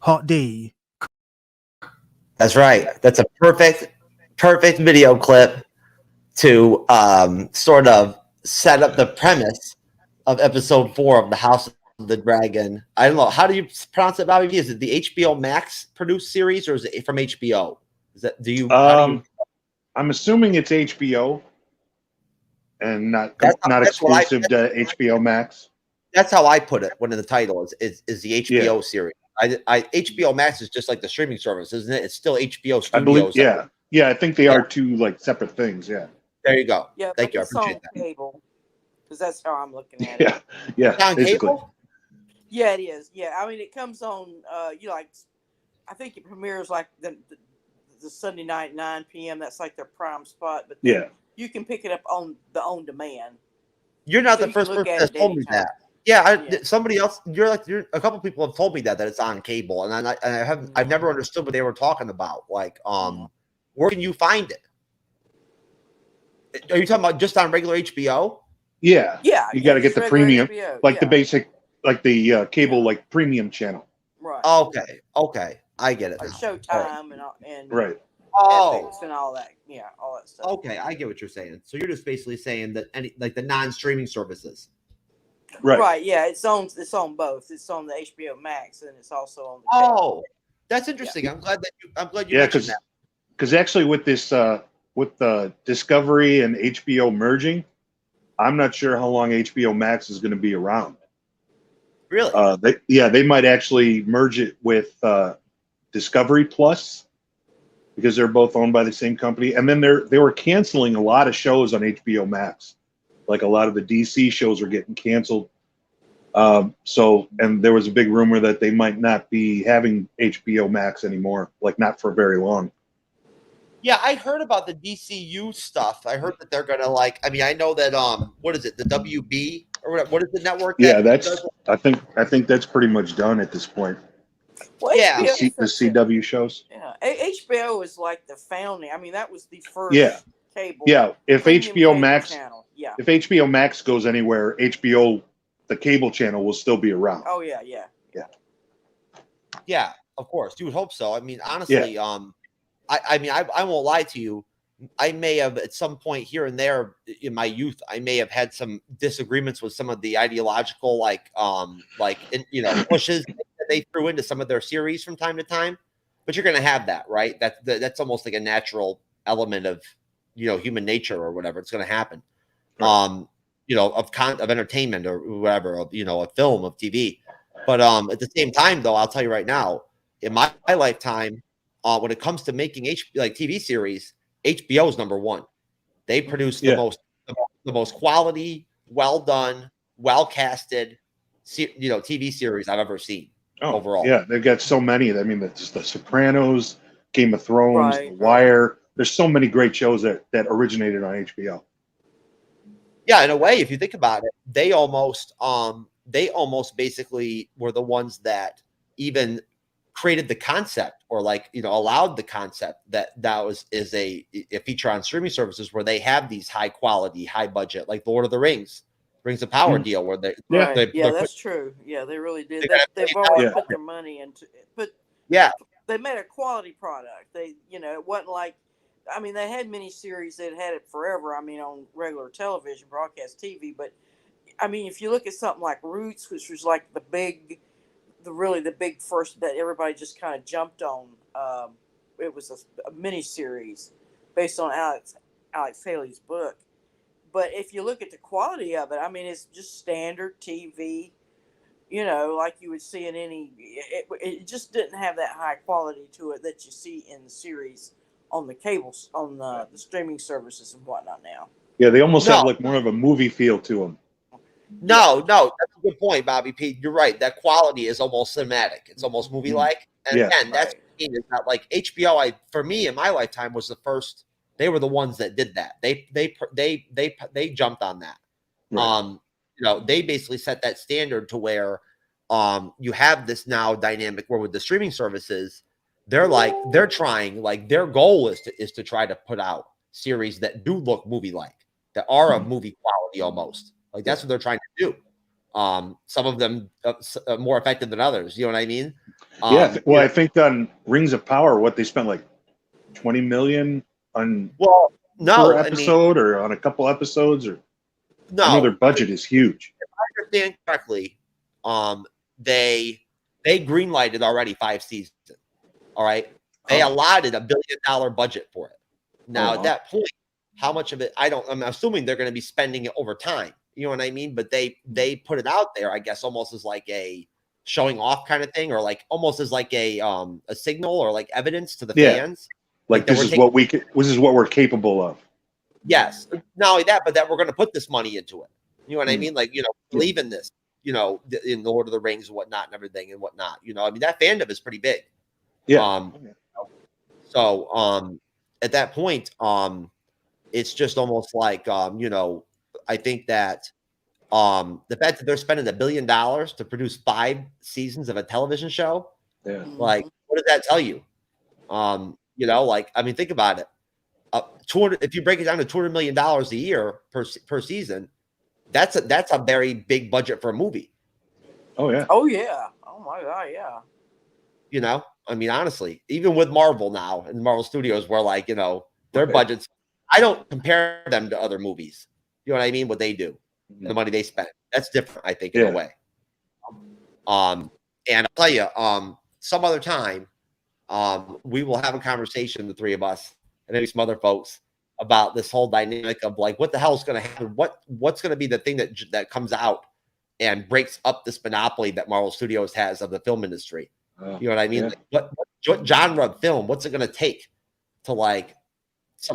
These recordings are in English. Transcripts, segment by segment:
hot D. That's right. That's a perfect video clip to sort of set up the premise of episode 4 of the House of the Dragon. I don't know. How do you pronounce it, Bobby V? Is it the HBO Max produced series or is it from HBO? Is that I'm assuming it's HBO and not that's exclusive to HBO Max. That's how I put it when in the title is the HBO series. HBO Max is just like the streaming service, isn't it? It's still HBO Studios. I believe, yeah. I think they are two like separate things. Yeah. There you go. Yeah, thank you. I it's on appreciate that. cable, because that's how I'm looking at it. Yeah. It's on cable? Yeah, it is. Yeah, I mean, it comes on. I think it premieres like the Sunday night 9 p.m. That's like their prime spot. But you can pick it up on the on demand. You're not the first person that's told me that. Yeah, somebody else. You're a couple people have told me that it's on cable, and I've never understood what they were talking about. Like, where can you find it? Are you talking about just on regular HBO? Yeah. You got to get the premium, HBO, like the basic, like the cable, like premium channel. Right. Okay, I get it. Like now. Showtime and right. Netflix and all that. Yeah, all that stuff. Okay, I get what you're saying. So you're just basically saying that like the non-streaming services. Right. Yeah, it's on both. It's on the HBO Max and it's also on the cable. That's interesting. Yeah. I'm glad you mentioned that. Because actually with this with the Discovery and HBO merging, I'm not sure how long HBO Max is going to be around. Really? They might actually merge it with Discovery Plus because they're both owned by the same company. And then they were canceling a lot of shows on HBO Max. Like a lot of the DC shows are getting canceled. And there was a big rumor that they might not be having HBO Max anymore, like not for very long. Yeah, I heard about the DCU stuff. I heard that they're gonna I know that what is it, the WB or what is the network? I think that's pretty much done at this point. Well, yeah, the CW shows. Yeah, HBO is like the founding. I mean, that was the first cable. Yeah, if HBO Max channel. If HBO Max goes anywhere, HBO the cable channel will still be around. Oh yeah. Yeah, of course. You would hope so. I mean, honestly, I won't lie to you. I may have at some point here and there in my youth, I may have had some disagreements with some of the ideological pushes that they threw into some of their series from time to time. But you're going to have that, right? That's almost like a natural element of human nature or whatever. It's going to happen. Right. Of entertainment or whatever, of a film, of TV. But at the same time, though, I'll tell you right now, in my lifetime, when it comes to making TV series, HBO is number one. They produce the most quality, well done, well casted, TV series I've ever seen. Overall, yeah, they've got so many. I mean, just The Sopranos, Game of Thrones, The Wire. There's so many great shows that originated on HBO. Yeah, in a way, if you think about it, they almost basically were the ones that even created the concept or allowed the concept that is a feature on streaming services where they have these high quality, high budget, like Lord of the Rings of Power deal where that's true. Yeah, they really did. They've always put their money into it. But they made a quality product. They, it wasn't like, I mean, they had miniseries that had it forever. I mean, on regular television, broadcast TV. But I mean, if you look at something like Roots, which was like the big first that everybody just kind of jumped on. It was a miniseries based on Alex Haley's book. But if you look at the quality of it, I mean, it's just standard TV, like you would see in any. It just didn't have that high quality to it that you see in the series on the cables, on the streaming services and whatnot now. Yeah, they almost have like more of a movie feel to them. No, that's a good point, Bobby P. You're right. That quality is almost cinematic. It's almost movie-like. And again, that's it's not like HBO. For me, in my lifetime, was the first. They were the ones that did that. They jumped on that. Right. They basically set that standard to where you have this now dynamic where with the streaming services, they're trying, their goal is to try to put out series that do look movie-like, that are of movie quality almost. That's what they're trying to do. Some of them more effective than others. You know what I mean? I think on Rings of Power, what they spent like 20 million on per episode, or on a couple episodes, or I know their budget is huge. If I understand correctly, they greenlighted already 5 seasons. All right, they allotted $1 billion budget for it. Now at that point, how much of it? I'm assuming they're going to be spending it over time. You know what I mean? But they put it out there, I guess, almost as like a showing off kind of thing, or like almost as like a signal or like evidence to the fans. Like this is what we're capable of. Yes. Not only that, but that we're going to put this money into it. You know what I mean? Like, believe in this, in the Lord of the Rings and whatnot and everything and whatnot. I mean, that fandom is pretty big. Yeah. So at that point, it's just almost like, I think that the fact that they're spending $1 billion to produce 5 seasons of a television show, like, what does that tell you? Like, I mean, think about it. If you break it down to $200 million a year per season, that's a very big budget for a movie. Oh yeah. Oh yeah. Oh my God. Yeah. I mean, honestly, even with Marvel now and Marvel Studios, where like, their budgets, I don't compare them to other movies. You know what I mean? What they do, the money they spend, that's different, I think, in a way. And I'll tell you, some other time, we will have a conversation, the three of us, and maybe some other folks, about this whole dynamic of like, what the hell is going to happen? What's going to be the thing that comes out and breaks up this monopoly that Marvel Studios has of the film industry? You know what I mean? Like, what genre of film? What's it going to take to like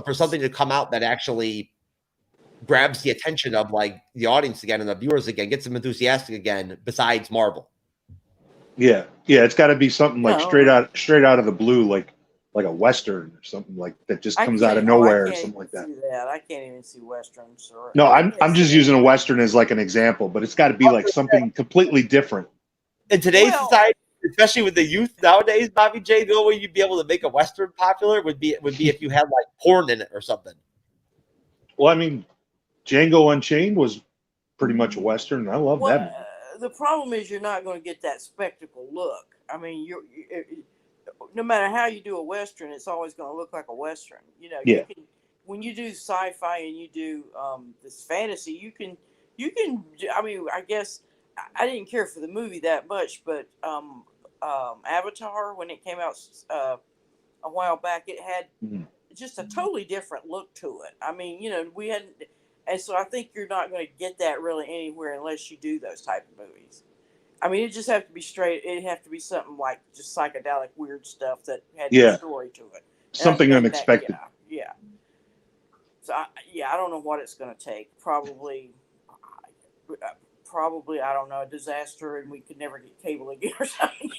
for something to come out that actually grabs the attention of like the audience again and the viewers again, gets them enthusiastic again, besides Marvel? Yeah, it's got to be something like straight out of the blue, like a Western or something like that just comes out of nowhere or something like that. I can't even see Westerns. No, I'm just using a Western as like an example, but it's got to be like something completely different. In today's society, especially with the youth nowadays, Bobby J, the only way you'd be able to make a Western popular would be if you had like porn in it or something. Well, I mean, Django Unchained was pretty much a Western. I love that. The problem is you're not going to get that spectacle look. I mean, no matter how you do a Western, it's always going to look like a Western. When you do sci-fi and you do this fantasy, you can. I mean, I guess I didn't care for the movie that much, but Avatar, when it came out a while back, it had just a totally different look to it. I mean, we hadn't, and so I think you're not going to get that really anywhere unless you do those type of movies. I mean, it just have to be straight. It have to be something like just psychedelic, weird stuff that had a story to it. Something unexpected. So I don't know what it's going to take. Probably, I don't know, a disaster, and we could never get cable again or something.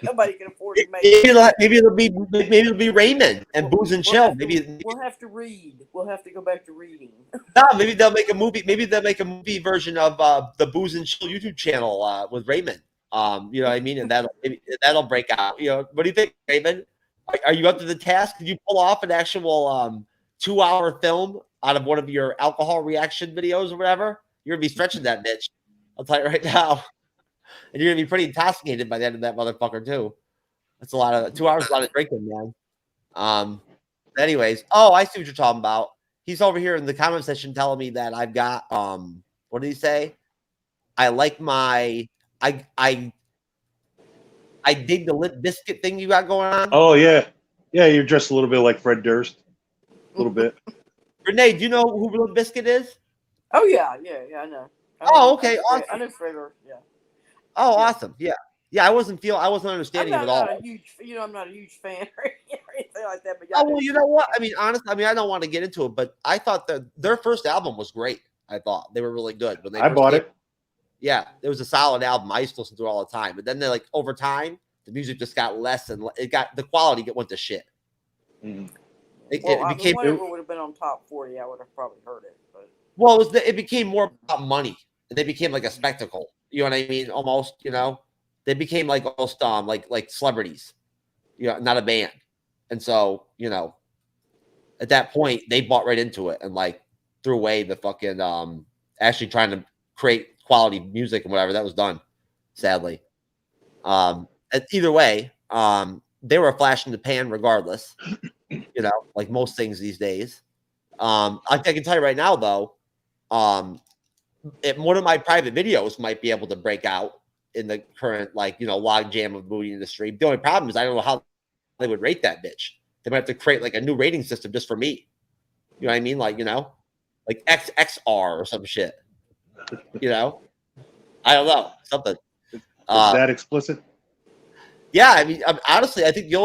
Nobody can afford to make it. Maybe it'll be Raymond and Booze and Chill. We'll have to read. We'll have to go back to reading. No, maybe they'll make a movie. Maybe they'll make a movie version of the Booze and Chill YouTube channel with Raymond. You know what I mean? And that'll break out. What do you think, Raymond? Are you up to the task? Can you pull off an actual 2-hour film out of one of your alcohol reaction videos or whatever? You're gonna be stretching that bitch. I'll tell you right now. And you're going to be pretty intoxicated by the end of that motherfucker, too. That's a lot of 2 hours, a lot of drinking, man. Anyways, I see what you're talking about. He's over here in the comment section telling me that I've got, what did he say? I like my, I dig the Limp Biscuit thing you got going on. Oh, yeah. Yeah, you're dressed a little bit like Fred Durst. A little bit. Renee, do you know who Limp Biscuit is? Oh, yeah, I know. Okay, awesome. I know Fredder, yeah. Oh, yeah. Awesome, yeah. I wasn't understanding it at all. I'm not a huge fan or anything like that. But well, you know what? I mean, honestly, I don't want to get into it, but I thought that their first album was great. I thought they were really good when they. I bought it. Yeah, it was a solid album. I used to listen to it all the time, but then they over time, the music just got less and the quality went to shit. Mm-hmm. It became. Whatever would have been on top 40, I would have probably heard it. But it became more about money. They became like a spectacle. You know what I mean? Almost, they became like almost like celebrities, not a band. And so, at that point, they bought right into it and like threw away the fucking actually trying to create quality music and whatever that was done. Sadly, and either way, they were a flash in the pan regardless, you know, like most things these days. I can tell you right now, though, one of my private videos might be able to break out in the current, like, you know, log jam of the movie industry. The only problem is I don't know how they would rate that bitch. They might have to create like a new rating system just for me. You know what I mean? Like, you know, like XXR or some shit. You know, I don't know, something. Is that explicit? Yeah, I mean, honestly, I think the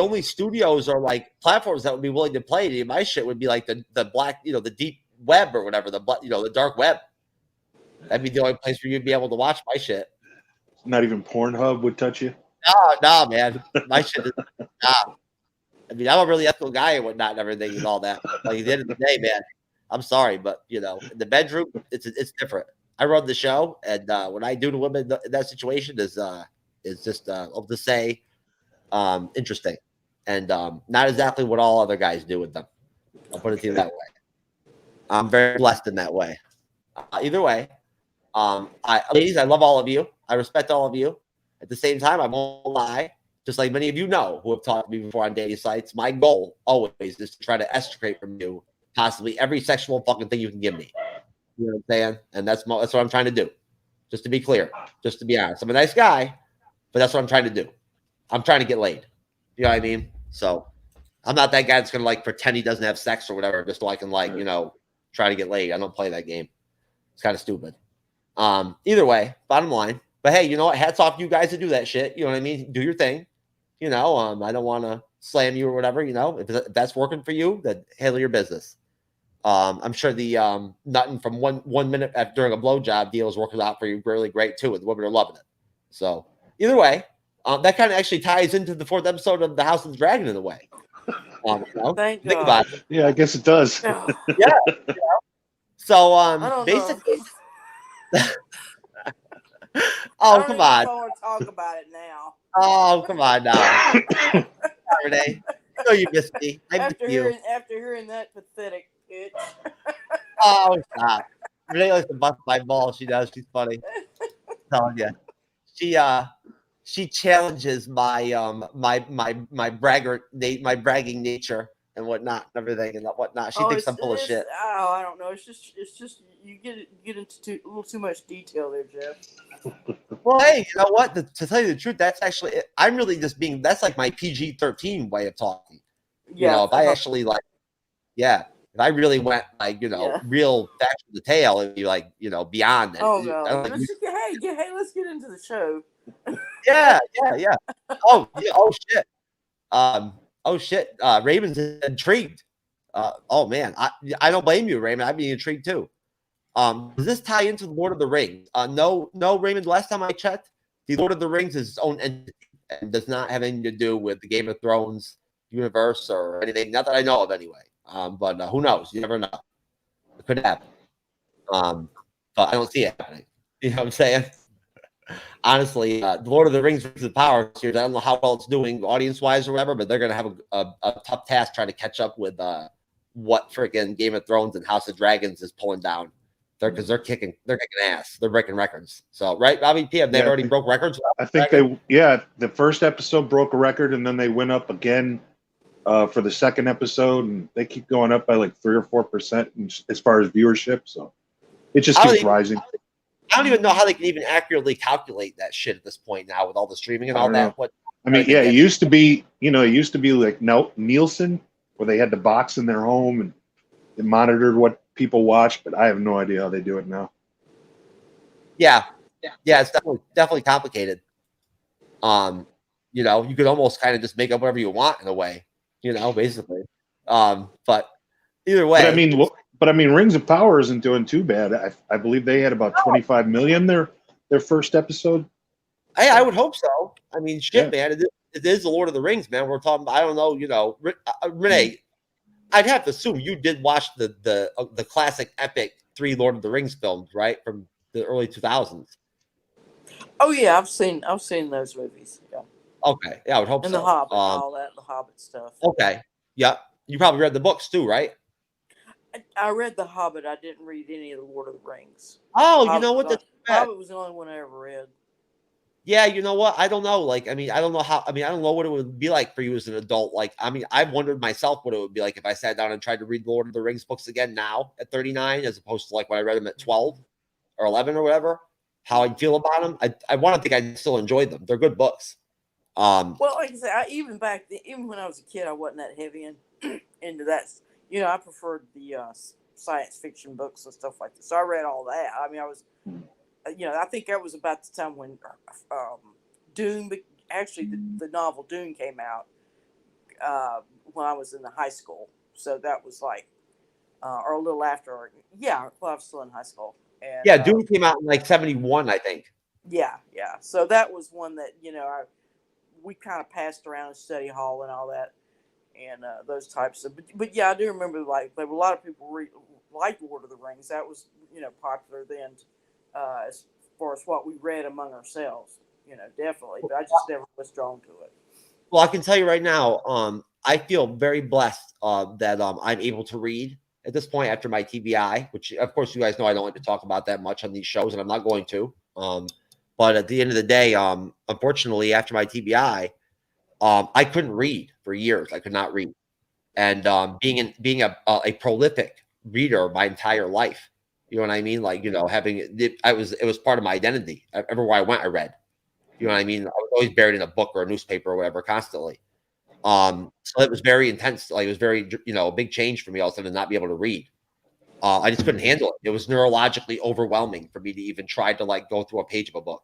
only studios or like platforms that would be willing to play any of my shit would be like the black, you know, the deep web or whatever, the dark web. That'd be the only place where you'd be able to watch my shit. Not even Pornhub would touch you. No, man, my shit is nah. I mean, I'm a really ethical guy and whatnot and everything and all that. Like at the end of the day, man, I'm sorry, but you know, in the bedroom, it's different. I run the show, and what I do to women in that situation is just I'll just say interesting, and not exactly what all other guys do with them. I'll put it to you that way. I'm very blessed in that way. Either way, ladies, I love all of you. I respect all of you. At the same time, I won't lie. Just like many of you know who have talked to me before on dating sites, my goal always is to try to extricate from you possibly every sexual fucking thing you can give me. You know what I'm saying? And that's what I'm trying to do. Just to be clear, just to be honest. I'm a nice guy, but that's what I'm trying to do. I'm trying to get laid. You know what I mean? So I'm not that guy that's going to like pretend he doesn't have sex or whatever just so I can like, you know, try to get laid. I don't play that game. It's kind of stupid. Either way, bottom line. But hey, you know what? Hats off to you guys to do that shit. You know what I mean? Do your thing. You know, I don't want to slam you or whatever. You know, if that's working for you, then handle your business. I'm sure the nutting from one minute during a blowjob deal is working out for you really great too, and the women are loving it. So either way, that kind of actually ties into the 4th episode of the House of the Dragon in a way. You know, Thank think God. about it. Yeah, I guess it does. Yeah. You know? So basically. Oh, come on. I don't want to talk about it now. Oh, come on now. Saturday. You know you missed me. I missed you. After hearing that pathetic pitch. Oh, stop. Renee likes to bust my balls. She does. She's funny. I'm telling you. She challenges my bragging nature and whatnot and everything and whatnot. She thinks I'm full of shit. Oh, I don't know. It's just you get into a little too much detail there, Jeff. Well, hey, you know what? To tell you the truth, that's actually I'm really just being. That's like my PG-13 way of talking. Yeah. You know, if I actually like, yeah, if I really went like, you know, real facts of the tale, it'd be like, you know, beyond that. Oh no! Hey, let's get into the show. Yeah. Oh shit. Oh shit. Raymond's intrigued. Oh man, I don't blame you, Raymond. I'd be intrigued too. Does this tie into the Lord of the Rings? No, Raymond. Last time I checked, the Lord of the Rings is its own entity and does not have anything to do with the Game of Thrones universe or anything. Not that I know of, anyway. But who knows? You never know. It could happen. But I don't see it happening. You know what I'm saying? Honestly, the Lord of the Rings of the Power series, I don't know how well it's doing audience-wise or whatever, but they're going to have a tough task trying to catch up with what freaking Game of Thrones and House of Dragons is pulling down. Because they're kicking ass. They're breaking records. So, right, Bobby P, they already broke records? I think the first episode broke a record, and then they went up again for the second episode, and they keep going up by like 3 or 4% as far as viewership. So it just keeps rising. I don't even know how they can even accurately calculate that shit at this point now with all the streaming and all that. It used to be, like Nielsen, where they had the box in their home and it monitored what people watch, but I have no idea how they do it now. Yeah, it's definitely complicated. You could almost kind of just make up whatever you want in a way, basically. But either way, but I mean, Rings of Power isn't doing too bad. I believe they had about 25 million their first episode. Hey, I would hope so. I mean, shit, man, it is the Lord of the Rings, man. We're talking. I don't know, Renee. I'd have to assume you did watch the classic epic 3 Lord of the Rings films, right, from the early 2000s. Oh yeah, I've seen those movies. Yeah. Okay, yeah, I would hope so. And the Hobbit, all that, the Hobbit stuff. Okay, yeah, you probably read the books too, right? I read the Hobbit. I didn't read any of the Lord of the Rings. Oh, you know what? The Hobbit was the only one I ever read. Yeah, you know what? I don't know. Like, I mean, I don't know how. I mean, I don't know what it would be like for you as an adult. Like, I mean, I've wondered myself what it would be like if I sat down and tried to read Lord of the Rings books again now at 39, as opposed to like when I read them at 12 or 11 or whatever. How I'd feel about them. I want to think I still enjoy them. They're good books. Well, like I said, even back then, even when I was a kid, I wasn't that heavy into that. You know, I preferred the science fiction books and stuff like that. So I read all that. I mean, I was, you know, I think that was about the time when Dune, actually the novel Dune came out when I was in the high school. So that was like, or a little after. Yeah, well, I was still in high school. And yeah, Dune came out in like 71, I think. Yeah. So that was one that, you know, we kind of passed around in study hall and all that, and those types of. But yeah, I do remember like there were a lot of people liked Lord of the Rings. That was, you know, popular then, as far as what we read among ourselves. You know, definitely. But I just never was drawn to it. Well, I can tell you right now, I feel very blessed that I'm able to read at this point after my TBI, which of course you guys know I don't like to talk about that much on these shows, and I'm not going to. But at the end of the day, unfortunately, after my TBI, I couldn't read for years. I could not read, and being a prolific reader my entire life, you know what I mean? Like, you know, having it was part of my identity. Everywhere I went, I read. You know what I mean? I was always buried in a book or a newspaper or whatever constantly. So it was very intense. Like, it was very, you know, a big change for me all of a sudden to not be able to read. I just couldn't handle it. It was neurologically overwhelming for me to even try to like go through a page of a book.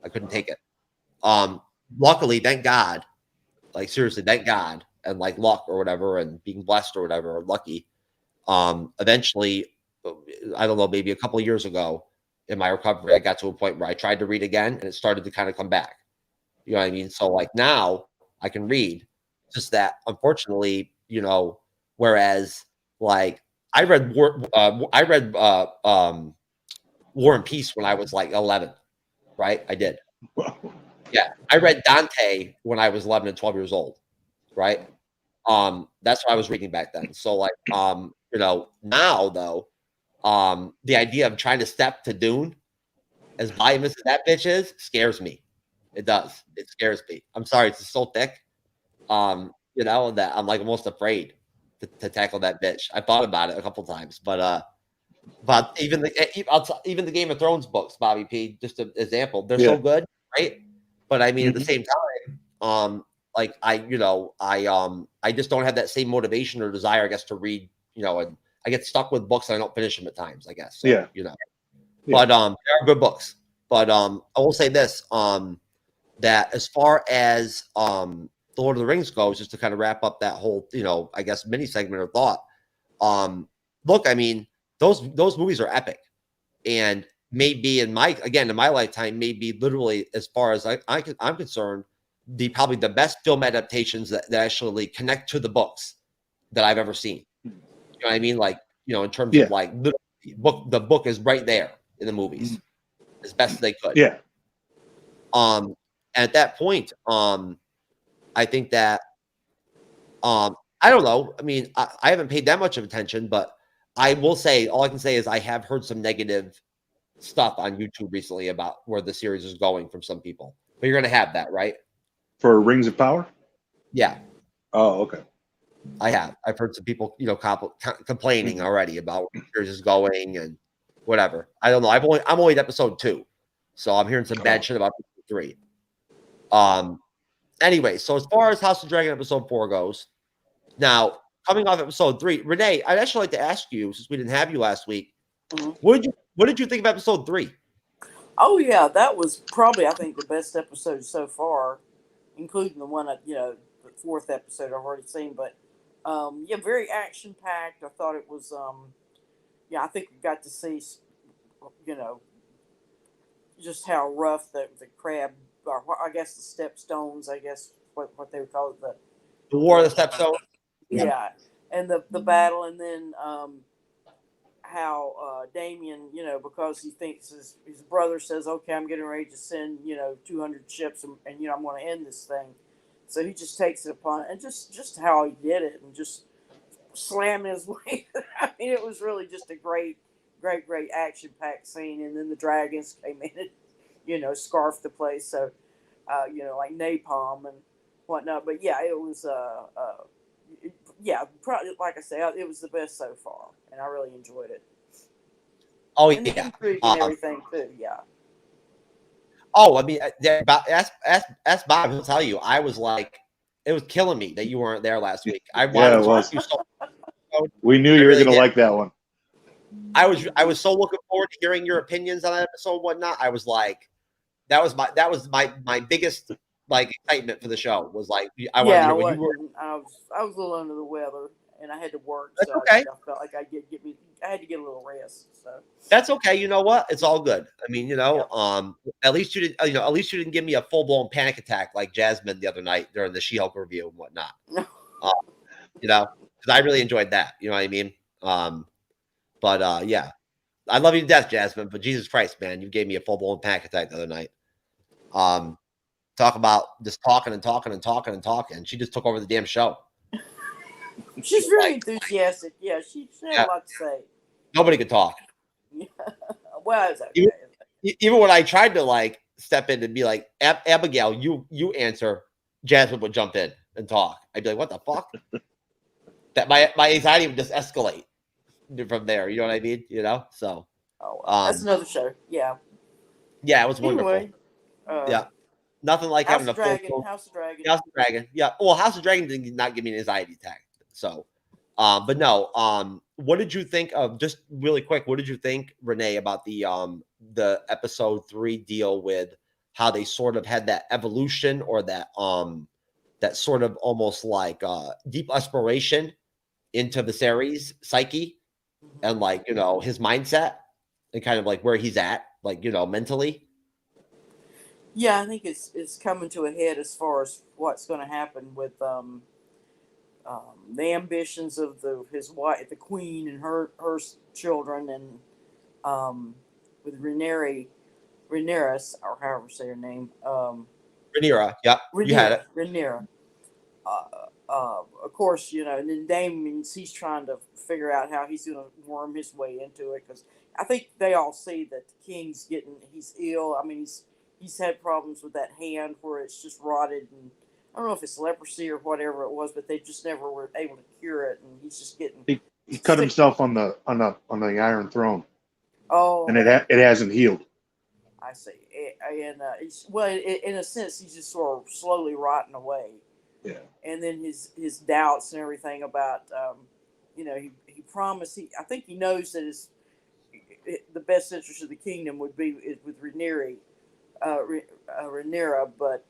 I couldn't take it. Luckily, thank God, like seriously, thank God, and like luck or whatever, and being blessed or whatever, or lucky. Eventually, I don't know, maybe a couple of years ago in my recovery, I got to a point where I tried to read again and it started to kind of come back. You know what I mean? So like now I can read, just that unfortunately, you know, whereas like I read War and Peace when I was like 11, right? I did. Yeah, I read Dante when I was 11 and 12 years old, right? That's what I was reading back then. So like, you know, now though, the idea of trying to step to Dune, as voluminous as that bitch is, scares me. It does. It scares me. I'm sorry, it's so thick. You know, that I'm like almost afraid to tackle that bitch. I thought about it a couple times, but even the Game of Thrones books, Bobby P, just an example, they're so good, right? But I mean, at the same time, like I just don't have that same motivation or desire, I guess, to read, you know, and I get stuck with books and I don't finish them at times, I guess. So, you know, but they are good books. But I will say this, that as far as the Lord of the Rings goes, just to kind of wrap up that whole, you know, I guess mini segment or thought. Look, I mean, those movies are epic, and maybe in my lifetime, maybe literally as far as I'm concerned, probably the best film adaptations that actually connect to the books that I've ever seen. You know what I mean? Like, you know, in terms of like the book is right there in the movies as best as they could. Yeah. At that point, I think that I don't know. I mean, I haven't paid that much of attention, but I will say, all I can say is I have heard some negative stuff on YouTube recently about where the series is going from some people. But you're going to have that, right? For Rings of Power? Yeah. Oh, okay. I have. I've heard some people, you know, complaining already about where the series is going and whatever. I don't know. I'm only at episode 2, so I'm hearing some bad shit about episode 3. Anyway, so as far as House of Dragon episode 4 goes, now coming off episode 3, Renee, I'd actually like to ask you, since we didn't have you last week, what did you think of episode 3? Oh yeah, that was probably, I think, the best episode so far, including the one you know, the 4th episode I've already seen. But yeah, very action packed. I thought it was yeah, I think we got to see, you know, just how rough the crab, or I guess the stepstones, I guess what they would call it, the War of the Stepstones. Yeah, and the battle, and then how Damien, you know, because he thinks his brother says, okay, I'm getting ready to send, you know, 200 ships, and you know, I'm going to end this thing. So he just takes it upon, and just how he did it, and just slamming his way. I mean, it was really just a great action-packed scene. And then the dragons came in and, scarf the place. So, like napalm and whatnot. But yeah, it was, probably, like I said, it was the best so far, and I really enjoyed it. Oh, and the intrigue and everything too. Yeah. Oh, I mean, ask Bob. He'll tell you. I was like, it was killing me that you weren't there last week. I wanted to talk to you so. We knew you were going to like that one. I was so looking forward to hearing your opinions on that episode and whatnot. I was like, that was my biggest like excitement for the show was like I wanted to hear what you were. I was a little under the weather and I had to work. That's so okay. I felt like I had to get a little rest. So that's okay. You know what? It's all good. I mean, at least you didn't. At least you didn't give me a full blown panic attack like Jasmine the other night during the She-Hulk review and whatnot. Because I really enjoyed that. You know what I mean? Yeah, I love you to death, Jasmine. But Jesus Christ, man, you gave me a full blown panic attack the other night. Talk about just talking and talking and talking and talking. She just took over the damn show. She's really enthusiastic. Yeah, she had a lot to say. Nobody could talk. Yeah. Well, it's okay. Even when I tried to like step in and be like, Abigail, you answer, Jasmine would jump in and talk. I'd be like, what the fuck? That my anxiety would just escalate from there. You know what I mean? So. Oh, that's another show. Yeah. Yeah, it was wonderful. Anyway, yeah. Nothing like having a full House of Dragon. House of Dragon. Yeah. Well, House of Dragon did not give me an anxiety attack. So, but no. What did you think of? Just really quick, what did you think, Renee, about the episode 3 deal with how they sort of had that evolution or that sort of almost like deep exploration into Viserys' psyche and like his mindset and kind of like where he's at, like mentally. Yeah, I think it's coming to a head as far as what's going to happen with the ambitions of his wife, the queen, and her children, and with Rhaenyra, or however you say her name. Rhaenyra, yeah, you had it. Rhaenyra. Of course, and then Damon, he's trying to figure out how he's going to worm his way into it, because I think they all see that the king's he's ill. I mean, he's had problems with that hand where it's just rotted, and I don't know if it's leprosy or whatever it was, but they just never were able to cure it, and he's just getting. He cut himself on the Iron Throne. Oh, and it hasn't healed. I see, and in a sense, he's just sort of slowly rotting away. Yeah, and then his doubts and everything about, he promised. I think he knows that the best interest of the kingdom would be with Rhaenyra. But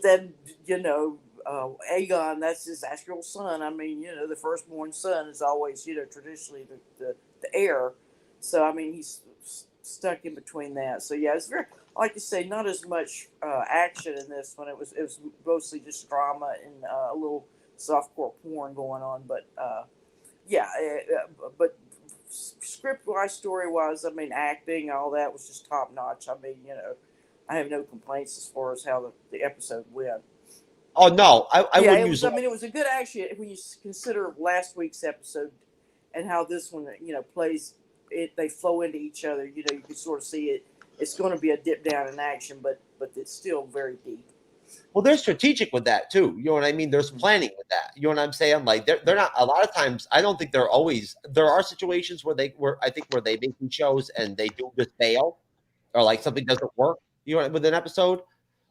then Aegon, that's his actual son. I mean, the firstborn son is always, traditionally the heir. So I mean, he's stuck in between that. So yeah, it's very, like you say, not as much action in this one. It was mostly just drama and a little softcore porn going on. But but script-wise, story-wise, I mean, acting, all that was just top-notch. I mean, I have no complaints as far as how the episode went. Oh, no. I wouldn't use it. I mean, it was a good action when you consider last week's episode and how this one, plays. They flow into each other. You can sort of see it. It's going to be a dip down in action, but it's still very deep. Well, they're strategic with that too. You know what I mean? There's planning with that. You know what I'm saying? Like they're not. A lot of times, I don't think they're always. There are situations where they make these shows and they do just fail, or like something doesn't work. With an episode.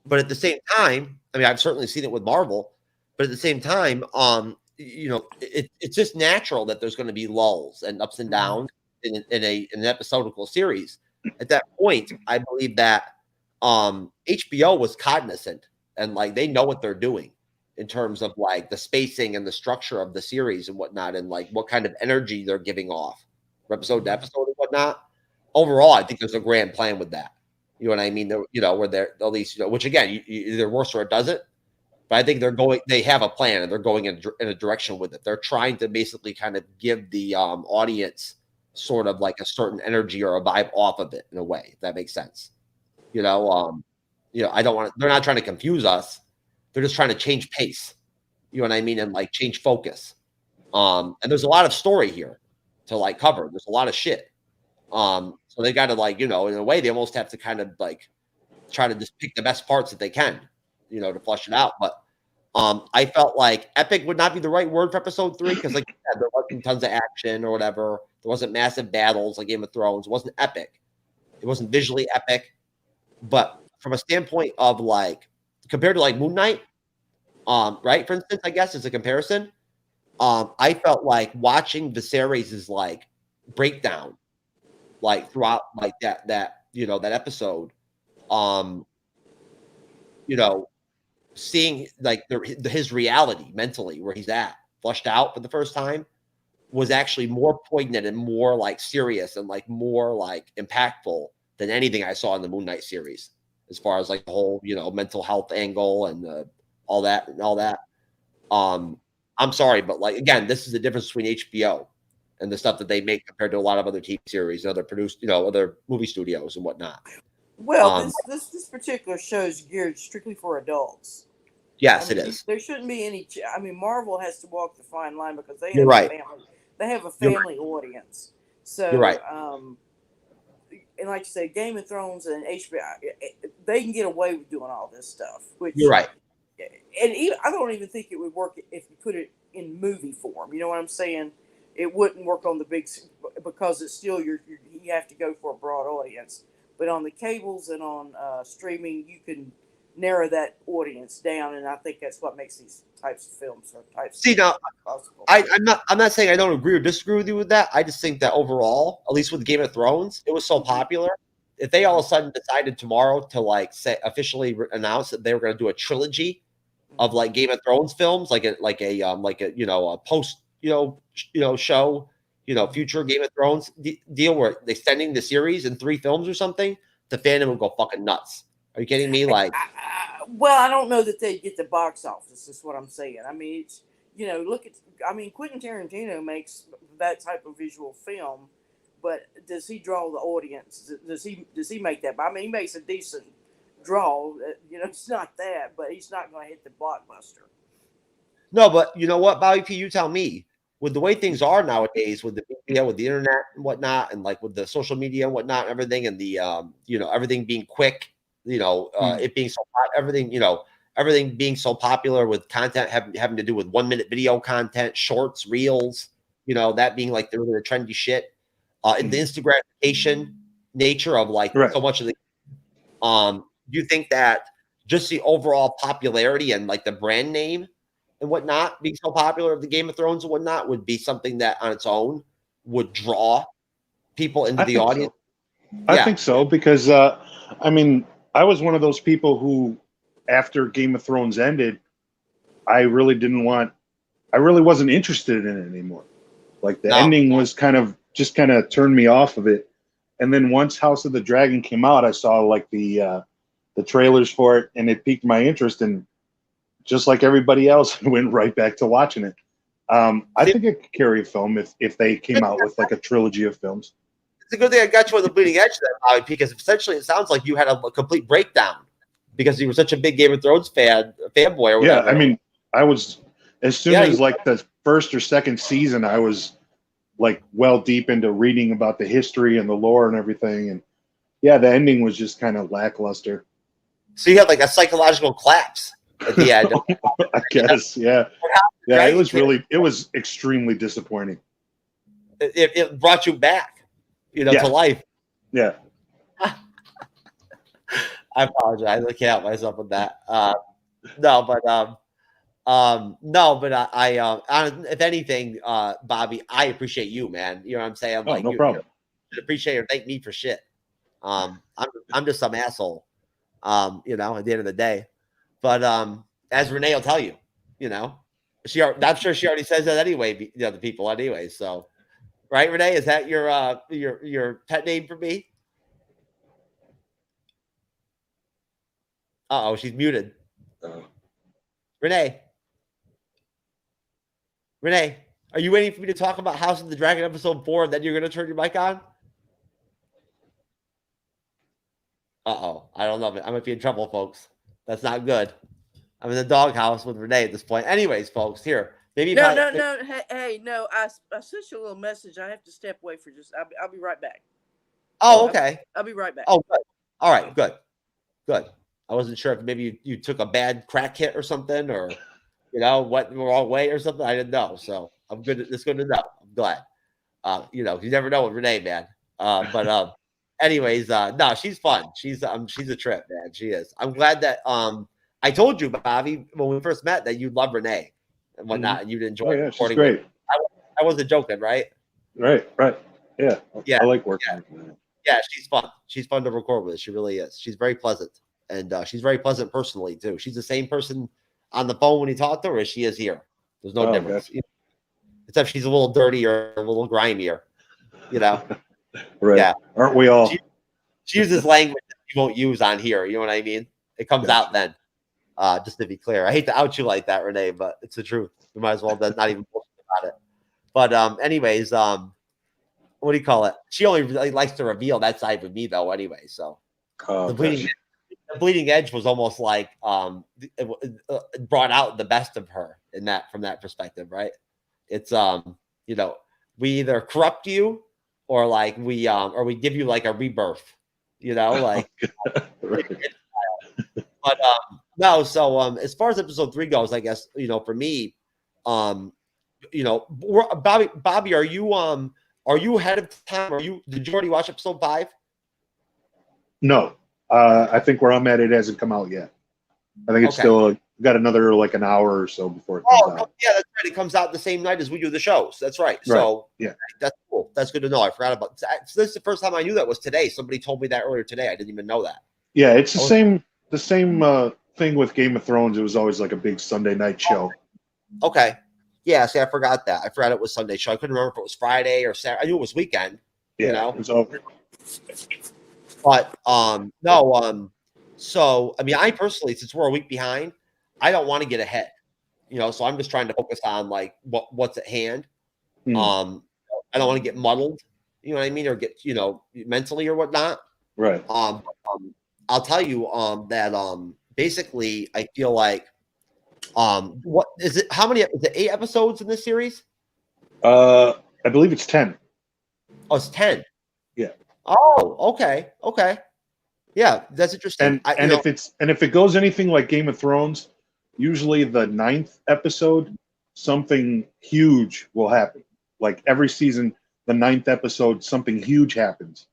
But at the same time, I mean, I've certainly seen it with Marvel. But at the same time, it's just natural that there's going to be lulls and ups and downs in an episodical series. At that point, I believe that HBO was cognizant and like they know what they're doing in terms of like the spacing and the structure of the series and whatnot, and like what kind of energy they're giving off from episode to episode and whatnot. Overall, I think there's a grand plan with that. You know what I mean? Where they're at least, which again, you either works or it doesn't. But I think they have a plan and they're going in a direction with it. They're trying to basically kind of give the audience sort of like a certain energy or a vibe off of it in a way, if that makes sense. I don't want. They're not trying to confuse us. They're just trying to change pace. You know what I mean? And like change focus. And there's a lot of story here to like cover. There's a lot of shit. So they got to like, in a way, they almost have to kind of like try to just pick the best parts that they can, to flush it out. But I felt like epic would not be the right word for episode 3 because, like you said, there wasn't tons of action or whatever. There wasn't massive battles like Game of Thrones. It wasn't epic. It wasn't visually epic. But from a standpoint of like compared to like Moon Knight, right? For instance, I guess as a comparison, I felt like watching Viserys' like breakdown, like throughout like that that episode, seeing like his reality mentally where he's at, flushed out for the first time, was actually more poignant and more like serious and like more like impactful than anything I saw in the Moon Knight series, as far as like the whole mental health angle and all that. I'm sorry, but like again, this is the difference between HBO and the stuff that they make compared to a lot of other TV series and other produced, other movie studios and whatnot. Well, this particular show is geared strictly for adults. Yes, it is. There shouldn't be any. I mean, Marvel has to walk the fine line because they You're have right. They have a family audience. So you're right. And like you say, Game of Thrones and HBO, they can get away with doing all this stuff. Which you're right. And even, I don't even think it would work if you put it in movie form. You know what I'm saying? It wouldn't work on the big because it's still you have to go for a broad audience. But on the cables and on streaming, you can narrow that audience down, and I think that's what makes these types of films or types. See, now, possible. I'm not saying I don't agree or disagree with you with that. I just think that overall, at least with Game of Thrones, it was so popular. If they all of a sudden decided tomorrow to like officially announce that they were going to do a trilogy of like Game of Thrones films, like a post show, future Game of Thrones deal where they're extending the series in 3 films or something, the fandom would go fucking nuts. Are you kidding me? Like, well, I don't know that they get the box office. Is what I'm saying. I mean, it's look at. I mean, Quentin Tarantino makes that type of visual film, but does he draw the audience? Does he make that? I mean, he makes a decent draw. It's not that, but he's not going to hit the blockbuster. No, but you know what, Bobby P, you tell me. With the way things are nowadays, with the media, with the internet and whatnot, and like with the social media and whatnot, and everything, and the everything being quick, it being so hot, everything being so popular with content having to do with 1-minute video content, shorts, reels, that being like the really trendy shit, and the instant gratification nature of like so much of the. Do you think that just the overall popularity and like the brand name and whatnot being so popular of the Game of Thrones and whatnot would be something that on its own would draw people into the audience? So. I think so because I mean, I was one of those people who, after Game of Thrones ended, I really wasn't interested in it anymore. Like the ending was kind of turned me off of it. And then once House of the Dragon came out, I saw like the trailers for it, and it piqued my interest. And just like everybody else, I went right back to watching it. I think it could carry a film if they came out with like a trilogy of films. It's a good thing I got you on the bleeding edge there, Bobby, because essentially it sounds like you had a complete breakdown because you were such a big Game of Thrones fanboy or whatever. Yeah, I mean, I was as soon as like the first or second season, I was like well deep into reading about the history and the lore and everything. And yeah, the ending was just kind of lackluster. So you had like a psychological collapse at the end. I guess, yeah. Yeah, right? It was extremely disappointing. It brought you back, to life. Yeah. I apologize. I can't help myself with that. I if anything, Bobby, I appreciate you, man. You know what I'm saying? Like, no problem. You appreciate or thank me for shit. I'm just some asshole. At the end of the day. But as Renee will tell you, I'm sure she already says that anyway. The people anyway. So, right, Renee, is that your pet name for me? Uh-oh, she's muted. Renee, are you waiting for me to talk about House of the Dragon episode 4 and then you're going to turn your mic on? Uh-oh, I don't love it. I might be in trouble, folks. That's not good. I'm in the doghouse with Renee at this point. Anyways, folks, here. Maybe no. Hey, no. I sent you a little message. I have to step away for just. I'll be right back. Oh, okay. I'll be right back. Oh, good. All right, good. Good. I wasn't sure if maybe you took a bad crack hit or something, or went the wrong way or something. I didn't know. So I'm good. It's good to know. I'm glad. You never know with Renee, man. But anyways, no, she's fun. She's a trip, man. She is. I'm glad that I told you, Bobby, when we first met, that you love Renee and whatnot, and you'd enjoy. Oh yeah, she's great. I wasn't joking, right? Right. Yeah. I like working with Renee. Yeah, she's fun. She's fun to record with. She really is. She's very pleasant, and she's very pleasant personally too. She's the same person on the phone when you talk to her as she is here. There's no difference. Gotcha. Except she's a little dirtier, a little grimier. Right. Yeah. Aren't we all? She uses language that you won't use on here. You know what I mean? It comes out then. Just to be clear, I hate to out you like that, Renee, but it's the truth. We might as well not even bullshit about it. But anyways, what do you call it? She only really likes to reveal that side of me, though. Anyway, so the bleeding edge was almost like it brought out the best of her from that perspective, right? It's we either corrupt you or like we give you like a rebirth, like. But no, so as far as episode 3 goes, I guess for me, Bobby, are you ahead of time? Did you already watch episode 5? No, I think where I'm at, it hasn't come out yet. I think it's still got another like an hour or so before it comes out. Yeah, that's right. It comes out the same night as we do the shows. That's right. So yeah, that's cool. That's good to know. I forgot about this. This is the first time I knew that was today. Somebody told me that earlier today. I didn't even know that. Yeah, it's the same thing with Game of Thrones. It was always like a big Sunday night show. Okay. Yeah, see, I forgot that. I forgot it was Sunday show. I couldn't remember if it was Friday or Saturday. I knew it was weekend. Yeah, it was over. But no, so I mean, I personally, since we're a week behind, I don't want to get ahead. So I'm just trying to focus on like what's at hand. I don't want to get muddled, you know what I mean, or get mentally or whatnot. Right. I'll tell you that basically I feel like what is it? How many? Is it 8 episodes in this series? I believe it's 10. Oh, it's 10. Yeah. Oh, okay. Yeah, that's interesting. And if it goes anything like Game of Thrones, usually the 9th episode, something huge will happen. Like every season, the 9th episode, something huge happens.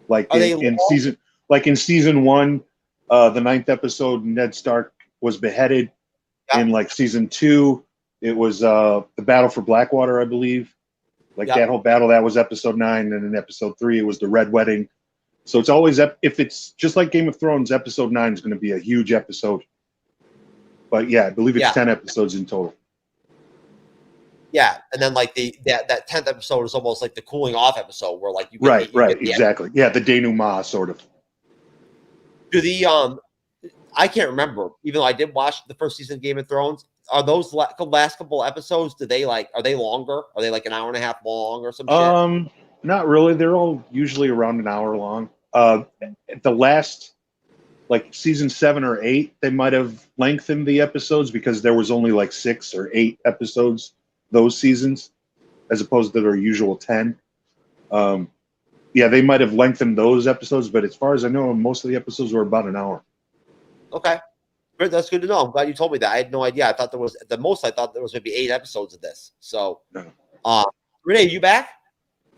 Like in season 1, the 9th episode, Ned Stark was beheaded. In like season 2, it was the battle for Blackwater, I believe. Like that whole battle, that was episode 9, and in episode 3, it was the Red Wedding. So it's always, if it's just like Game of Thrones, episode 9 is going to be a huge episode. But yeah, I believe it's 10 episodes in total. Yeah, and then like that 10th episode is almost like the cooling off episode where like you get exactly. Yeah, the denouement sort of. I can't remember, even though I did watch the first season of Game of Thrones. Are those last couple episodes? Are they longer? Are they like an hour and a half long or some shit? Not really. They're all usually around an hour long. The last, like season 7 or 8, they might have lengthened the episodes because there was only like 6 or 8 episodes those seasons, as opposed to their usual 10. Yeah, they might have lengthened those episodes, but as far as I know, most of the episodes were about an hour. Okay. Great. That's good to know. I'm glad you told me that. I had no idea. I thought there was, at the most, I thought there was maybe 8 episodes of this. So, Renee, are you back?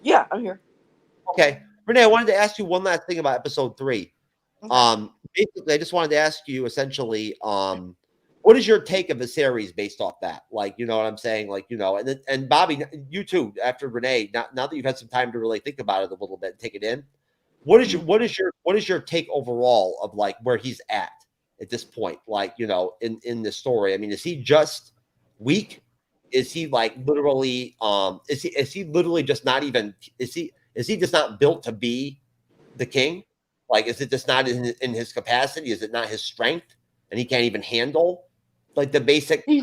Yeah, I'm here. Okay. Renee, I wanted to ask you one last thing about episode 3. Okay. Basically, I just wanted to ask you essentially, what is your take of the series based off that? Like, you know what I'm saying? Like, and Bobby, you too, after Renee, now that you've had some time to really think about it a little bit and take it in, what is your take overall of like where he's at this point? Like, in this story, I mean, is he just weak? Is he like literally, is he literally just not even, is he just not built to be the king? Like, is it just not in his capacity? Is it not his strength? And he can't even handle like the basic, he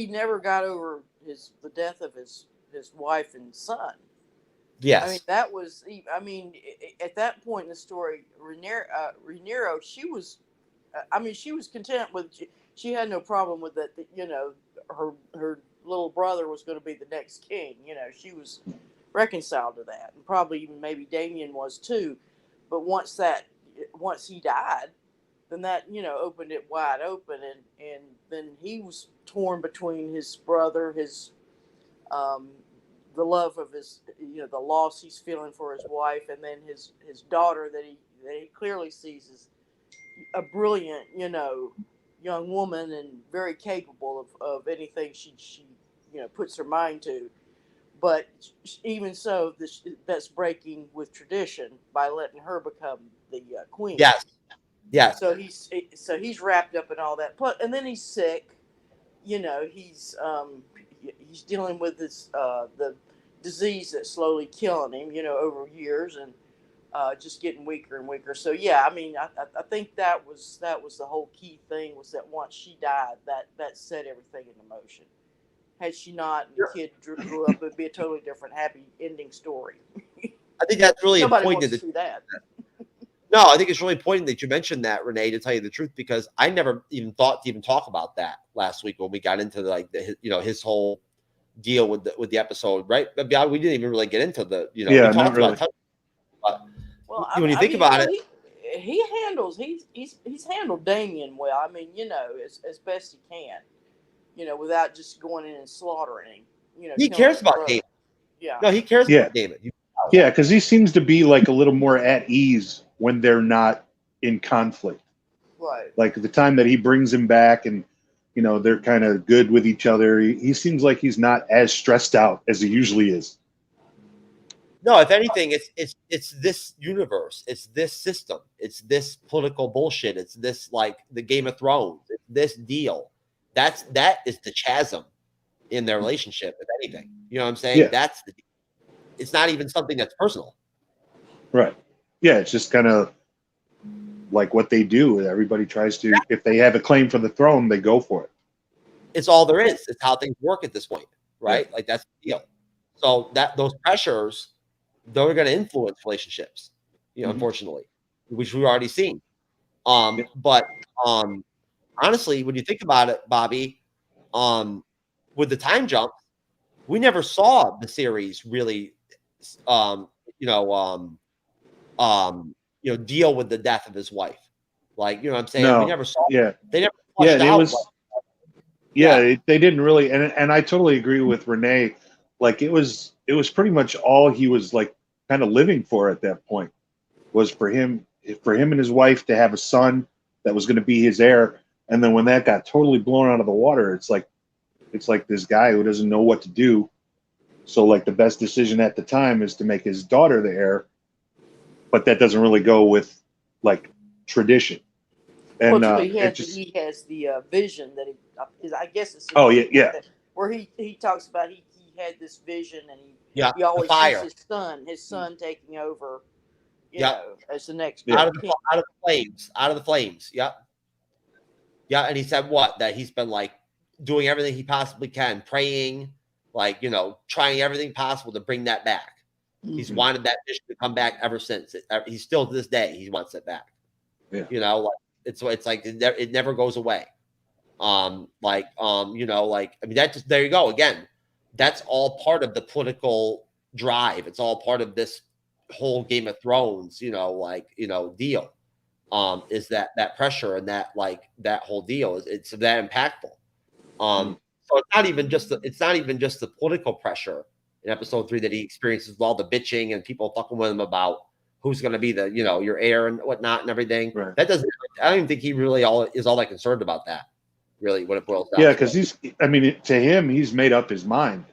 never got over the death of his wife and son. Yes. I mean, that was, at that point in the story, Rhaenyra, she was content with, she had no problem with that, her little brother was going to be the next king. She was reconciled to that, and probably even maybe Damien was too. But once he died, then that, you know, opened it wide open, and then he was torn between his brother, his the love of his, you know, the loss he's feeling for his wife, and then his daughter that he clearly sees as a brilliant, you know, young woman and very capable of anything she you know puts her mind to. But even so, that's breaking with tradition by letting her become the queen. Yes. Yes. So he's wrapped up in all that. And then he's sick. You know, he's dealing with this the disease that's slowly killing him. You know, over years, and just getting weaker and weaker. So yeah, I mean, I think that was the whole key thing, was that once she died, that set everything into motion. Had she not, and the kid grew up, it would be a totally different, happy ending story. I think that's really Nobody important. Wants to see that. No, I think it's really important that you mentioned that, Renee, to tell you the truth, because I never even thought to even talk about that last week when we got into his whole deal with the episode, right? But we didn't even really get into the, we talked about it. Well, when you think about it, he's handled Damien well. I mean, you know, as best he can, you know, without just going in and slaughtering him. You know, he cares about Damon. Yeah. No, he cares about Damon. Yeah, because he seems to be like a little more at ease when they're not in conflict. Right. Like the time that he brings him back, and you know they're kind of good with each other. He seems like he's not as stressed out as he usually is. No, if anything, it's this universe, it's this system, it's this political bullshit, it's this like the Game of Thrones, it's this deal. That is the chasm in their relationship, if anything. You know what I'm saying? Yeah. That's the deal. It's not even something that's personal. Right. Yeah, it's just kind of like what they do. Everybody tries to, if they have a claim for the throne, they go for it. It's all there is. It's how things work at this point, right? Yeah. Like that's the deal. So those pressures, they're going to influence relationships, unfortunately, which we've already seen. But honestly, when you think about it, Bobby, with the time jump, we never saw the series really, deal with the death of his wife. Like, you know what I'm saying? No. We never saw. Yeah. They never. Yeah, out it was. They didn't really, and I totally agree with Renee. Like it was pretty much all he was like kind of living for at that point was for him and his wife to have a son that was going to be his heir. And then when that got totally blown out of the water, it's like this guy who doesn't know what to do. So like the best decision at the time is to make his daughter the heir, but that doesn't really go with like tradition. And he has the vision that I guess it's where he talks about he had this vision, and he always sees his son taking over, you know, as the next out of the flames. And he said that he's been like doing everything he possibly can, praying, like, you know, trying everything possible to bring that back. He's wanted that vision to come back ever since. He's still to this day, he wants it back. You know, like it's like it never goes away. I mean, that just, there you go again. That's all part of the political drive. It's all part of this whole Game of Thrones, deal. Is that pressure and that whole deal it's that impactful. So it's not even just the political pressure in episode 3 that he experiences with all the bitching and people fucking with him about who's going to be the, your heir and whatnot and everything. Right. I don't even think he really is all that concerned about that, really, when it boils down. Yeah, because to him, he's made up his mind.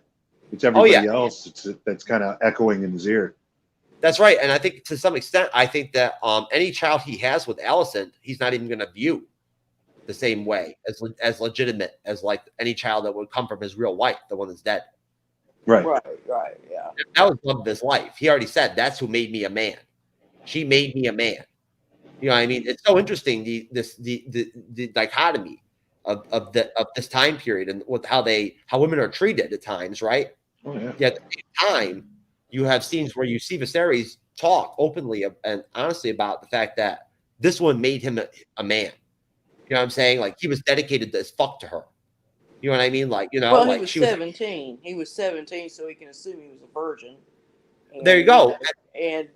It's everybody else that's kind of echoing in his ear. That's right. And I think to some extent, I think that any child he has with Allison, he's not even going to view the same way as legitimate as like any child that would come from his real wife, the one that's dead. Right. Yeah. That was love of his life. He already said, that's who made me a man. She made me a man. You know what I mean? It's so interesting, the dichotomy of this time period and with how women are treated at times, right? Oh, yeah. Yet at the same time, you have scenes where you see Viserys talk openly and honestly about the fact that this one made him a man. You know what I'm saying? Like he was dedicated as fuck to her. You know what I mean? Like, Well, he was 17. He was 17, so we can assume he was a virgin. And, there you go. And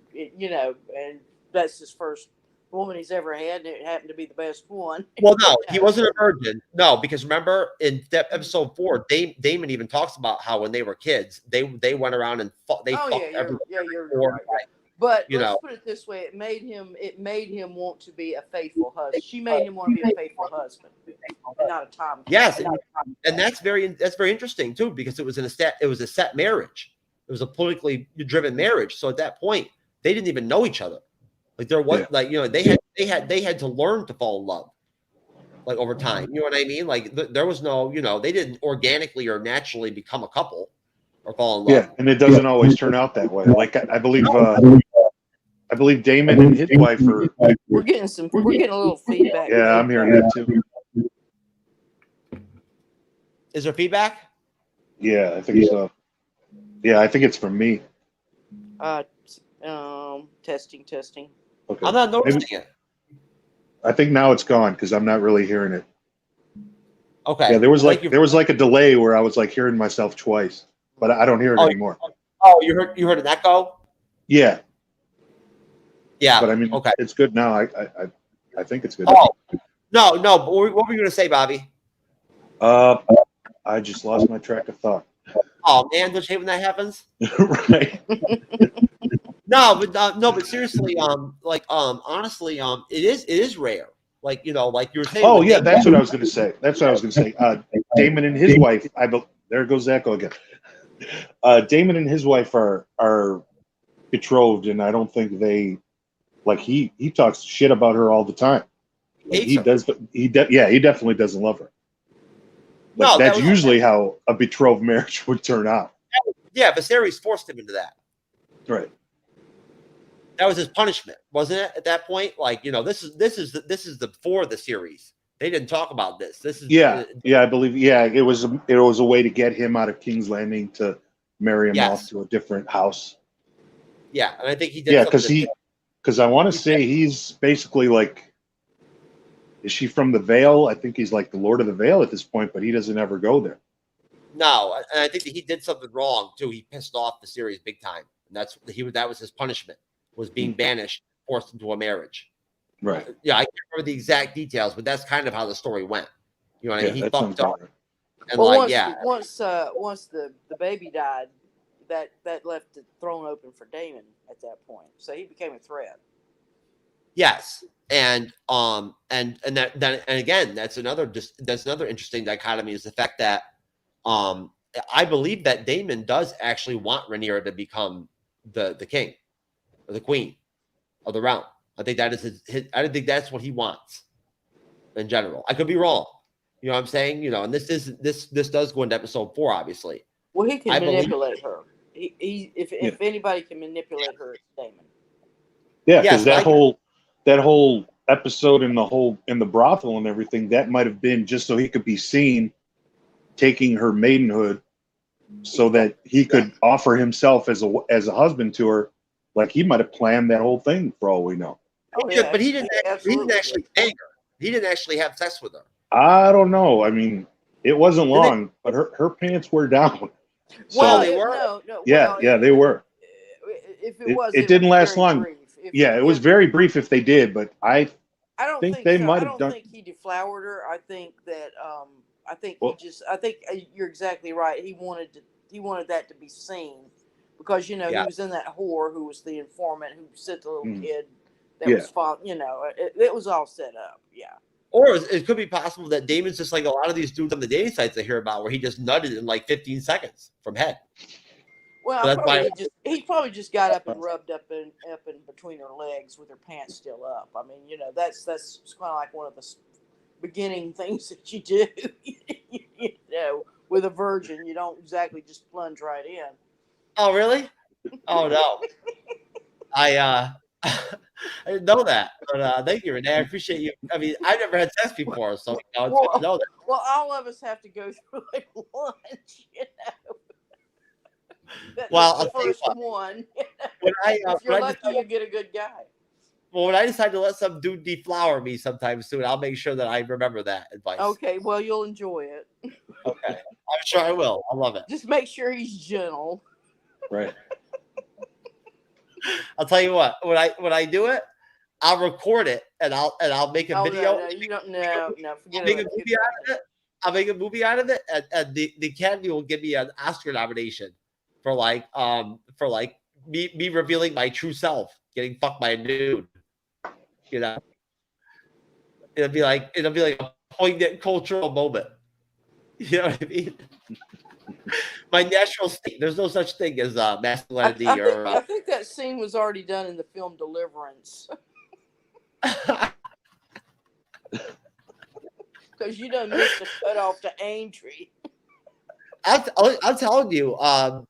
that's his first woman he's ever had, and it happened to be the best one. Well, no, he wasn't a virgin. No, because remember in episode 4, Damon even talks about how when they were kids, they went around and fought. They fucked you're right. But you let's know, put it this way: it made him want to be a faithful husband. She made him want to be a faithful husband, and not a time. Yes, and that's very interesting too, because it was a set marriage. It was a politically driven marriage. So at that point, they didn't even know each other. Like there was they had to learn to fall in love, like over time. You know what I mean? Like there was no, they didn't organically or naturally become a couple or fall in love. Yeah, and it doesn't always turn out that way. Like I believe Damon and his wife are. We're getting a little feedback. Yeah, I'm hearing that too. Is there feedback? Yeah, I think so. Yeah, I think it's from me. Testing. Okay. I'm not noticing it. I think now it's gone because I'm not really hearing it. Okay. Yeah, there was like a delay where I was like hearing myself twice, but I don't hear it anymore. Oh, you heard an echo? Yeah. Yeah. But I mean, okay, it's good now. I think it's good. Oh, no. But what were you going to say, Bobby? I just lost my track of thought. Oh man, don't you hate when that happens? Right. But seriously, honestly, it is rare. Like you were saying. Oh yeah, that's what I was going to say. Damon and his wife. There goes Echo again. Damon and his wife are betrothed, and I don't think they like he talks shit about her all the time. Like, he definitely doesn't love her. Like, that's usually how a betrothed marriage would turn out. Yeah, Viserys forced him into that. Right. That was his punishment, wasn't it? At that point, like this is the before the series. They didn't talk about this. This is I believe it was a way to get him out of King's Landing to marry him off to a different house. Yeah, and I think he did. Yeah, because I want to say he's basically like, is she from the Vale? I think he's like the Lord of the Vale at this point, but he doesn't ever go there. No, and I think that he did something wrong too. He pissed off the series big time, and that was his punishment, was being banished, forced into a marriage. Right. Yeah, I can't remember the exact details, but that's kind of how the story went. You know what I mean? He fucked up. Right. And once the baby died, that left the throne open for Damon at that point. So he became a threat. Yes. And again, that's another interesting dichotomy, is the fact that I believe that Damon does actually want Rhaenyra to become the king or the queen of the realm. I think that is I don't think that's what he wants in general. I could be wrong. You know what I'm saying? And this does go into episode 4, obviously. Well, he can manipulate her. If anybody can manipulate her, it's Damon. Yeah, because that whole episode in the brothel and everything, that might have been just so he could be seen taking her maidenhood, so that he could offer himself as a husband to her. Like, he might have planned that whole thing for all we know. Oh, yeah, but he didn't actually bang her. He didn't actually have sex with her. I don't know. I mean, it wasn't long, but her pants were down. Well, they were. No. Yeah, they were. If it was, it didn't last long. It was very brief if they did, but I don't think they might have done. I don't think he deflowered her. I think that I think you're exactly right. He wanted that to be seen, because he was in that whore who was the informant who sent the little kid that was fought. It was all set up. Yeah. Or it could be possible that Damon's just like a lot of these dudes on the dating sites I hear about, where he just nutted in like 15 seconds from head. Well, he probably just got up and rubbed up in between her legs with her pants still up. I mean, that's kind of like one of the beginning things that you do. With a virgin, you don't exactly just plunge right in. Oh, really? Oh no. I didn't know that, but thank you, Renee. I appreciate you. I mean, I never had sex before, so it's good to know that. Well, all of us have to go through like lunch, Well, the first one. If you're lucky, you get a good guy. Well, when I decide to let some dude deflower me sometime soon, I'll make sure that I remember that advice. Okay, well, you'll enjoy it. Okay, I'm sure I will. I love it. Just make sure he's gentle. Right. I'll tell you what. When I do it, I'll record it and I'll make a video. No, you don't. No, forget I'll make a movie out of it. I'll make a movie out of it, and the Academy will give me an Oscar nomination for me revealing my true self, getting fucked by a dude. You know, it'll be like a poignant cultural moment. You know what I mean? My natural state. There's no such thing as masculinity. I think that scene was already done in the film Deliverance. Because you done missed the cutoff to Aintree. I'm telling you. I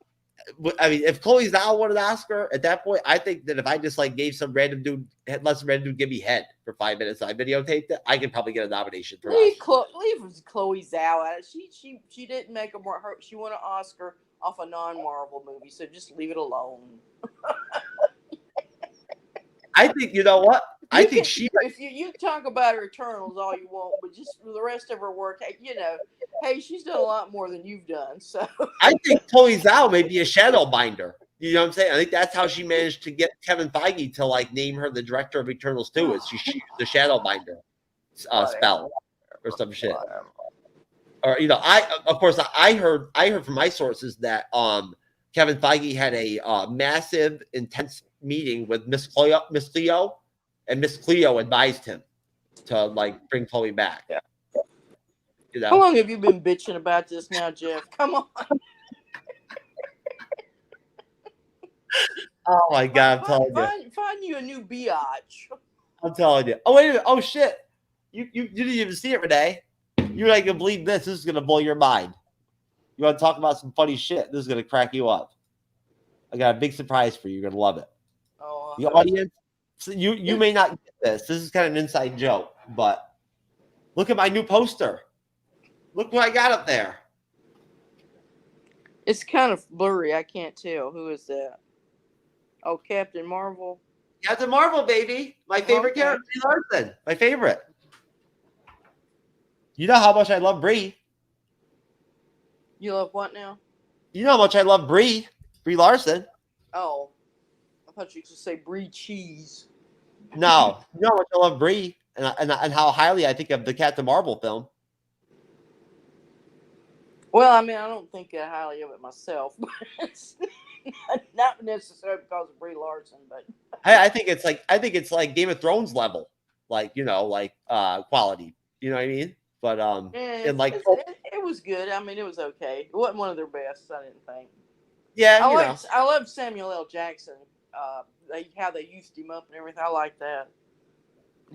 mean, if Chloe Zhao won an Oscar at that point, I think that if I just like gave some random dude, let some random dude give me head for 5 minutes, I videotaped it, I could probably get a nomination for leave Chloe Zhao out. She didn't make she won an Oscar off a non-Marvel movie, so just leave it alone. I think you know what. If you talk about her Eternals all you want, but just the rest of her work, hey, she's done a lot more than you've done. So I think Chloe Zhao may be a shadow binder. You know what I'm saying? I think that's how she managed to get Kevin Feige to like name her the director of Eternals 2. Is she used the shadow binder spell or some shit? Or I heard from my sources that Kevin Feige had a massive, intense meeting with Miss Cleo. And Miss Cleo advised him to like bring Chloe back. Yeah. You know? How long have you been bitching about this now, Jeff? Come on. Oh my God! I'm telling you. Find you a new biatch. I'm telling you. Oh wait a minute. Oh shit! You didn't even see it, Renee. You're not gonna believe this. This is gonna blow your mind. You want to talk about some funny shit? This is gonna crack you up. I got a big surprise for you. You're gonna love it. Oh, the audience. So you may not get this. This is kind of an inside joke, but look at my new poster. Look what I got up there. It's kind of blurry. I can't tell. Who is that? Oh, Captain Marvel. Captain Marvel, baby. My favorite character, Brie Larson. My favorite. You know how much I love Brie. You love what now? You know how much I love Brie Larson. Oh. I thought you could say Brie cheese. No, you know how much I love Brie and how highly I think of the Captain Marvel film. Well, I mean, I don't think that highly of it myself, but it's not necessarily because of Brie Larson. But I think it's like Game of Thrones level, like quality. You know what I mean? But it was good. I mean, it was okay. It wasn't one of their best. I didn't think. Yeah, I love Samuel L. Jackson. How they used him up and everything. I like that.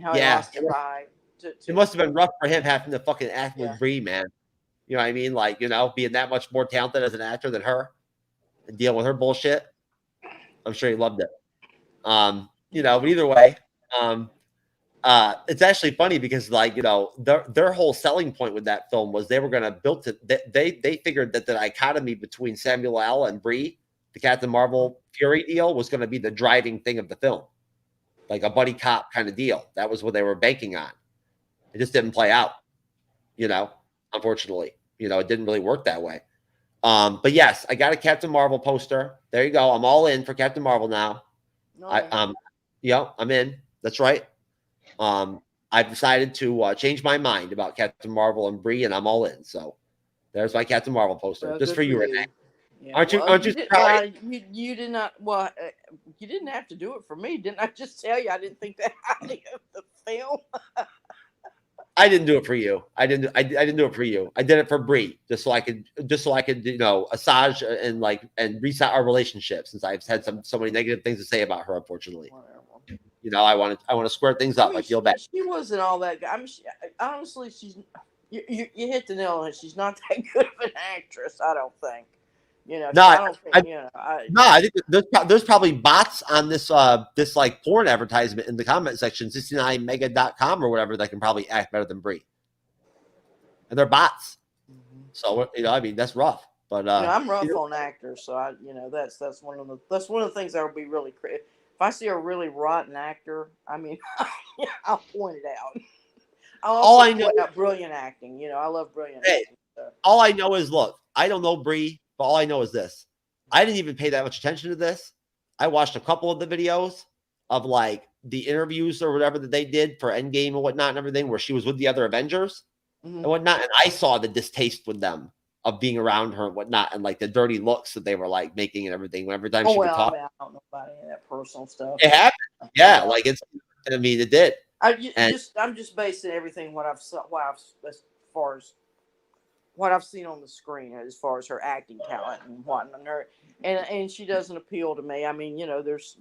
How he lost his eye. It must have been rough for him having to fucking act with Brie, man. You know what I mean? Like, being that much more talented as an actor than her and dealing with her bullshit. I'm sure he loved it. But either way, it's actually funny because their whole selling point with that film was they were going to build it. They figured that the dichotomy between Samuel L. and Brie, the Captain Marvel Fury deal, was going to be the driving thing of the film, like a buddy cop kind of deal. That was what they were banking on. It just didn't play out, unfortunately. It didn't really work that way. But yes, I got a Captain Marvel poster. There you go. I'm all in for Captain Marvel now. Nice. I'm in. That's right. I've decided to change my mind about Captain Marvel and Brie, and I'm all in. So there's my Captain Marvel poster, well, just for you, Renee. Yeah. Aren't you proud? You did not. Well, you didn't have to do it for me, didn't I? Just tell you I didn't think that highly of the film. I didn't do it for you. I didn't do it for you. I did it for Brie, just so I could massage and reset our relationship, since I've had so many negative things to say about her, unfortunately. Whatever. I want to square things up. I feel bad. She wasn't all that good. Honestly, you hit the nail on it. She's not that good of an actress, I don't think. I think there's probably bots on this like porn advertisement in the comment section, 69mega.com or whatever, that can probably act better than Brie. And they're bots. Mm-hmm. So that's rough. But I'm rough on actors, so that's one of the things I would be really critical. If I see a really rotten actor, I'll point it out. I'll also point out brilliant acting. I love brilliant acting. So. All I know is, look, I don't know Brie, but all I know is this. I didn't even pay that much attention to this. I watched a couple of the videos of like the interviews or whatever that they did for Endgame and whatnot and everything, where she was with the other Avengers and whatnot. And I saw the distaste with them of being around her and whatnot, and like the dirty looks that they were like making and everything. Every time she would talk, I don't know about any of that personal stuff. it happened. Yeah, like it's. I mean, it did. I'm just basing everything what I've as far as what I've seen on the screen as far as her acting talent and whatnot. And she doesn't appeal to me. I mean, you know, there's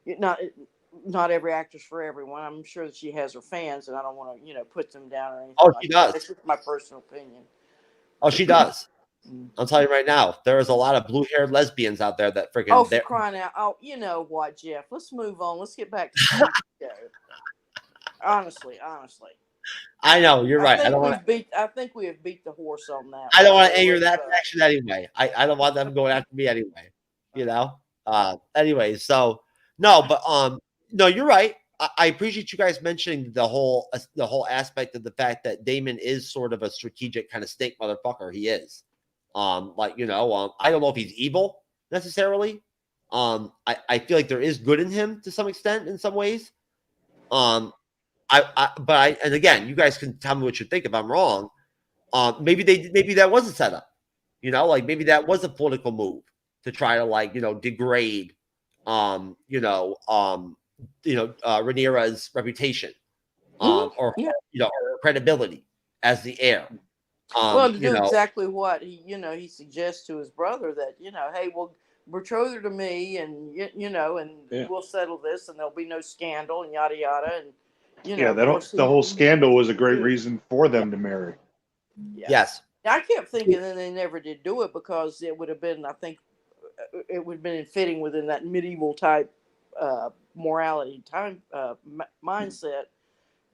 not every actor's for everyone. I'm sure that she has her fans, and I don't want to, you know, put them down or anything. Oh, she does. That's just my personal opinion. Oh, she does. I'll tell you right now, there is a lot of blue-haired lesbians out there that freaking. Oh, for crying out! Oh, you know what, Jeff? Let's move on. Let's get back to the show. Honestly. I know you're right. I think we have beat the horse on that. I don't want to anger that faction anyway. I don't want them going after me anyway. You know. Anyway, so no, but no, you're right. I appreciate you guys mentioning the whole aspect of the fact that Damon is sort of a strategic kind of snake motherfucker. He is. Like, you know, I don't know if he's evil necessarily. I feel like there is good in him to some extent in some ways. And again, you guys can tell me what you think if I'm wrong. Maybe that was a setup, you know, like maybe that was a political move to try to like, you know, degrade, Rhaenyra's reputation, or you know, her credibility as the heir. Well, to do exactly what he suggests to his brother that, you know, hey, well, betroth her to me, and we'll settle this, and there'll be no scandal, and yada yada, and the whole scandal was a great reason for them to marry. Yeah. Yes, I kept thinking that they never did do it because it would have been, I think, it would have been fitting within that medieval type morality time mindset.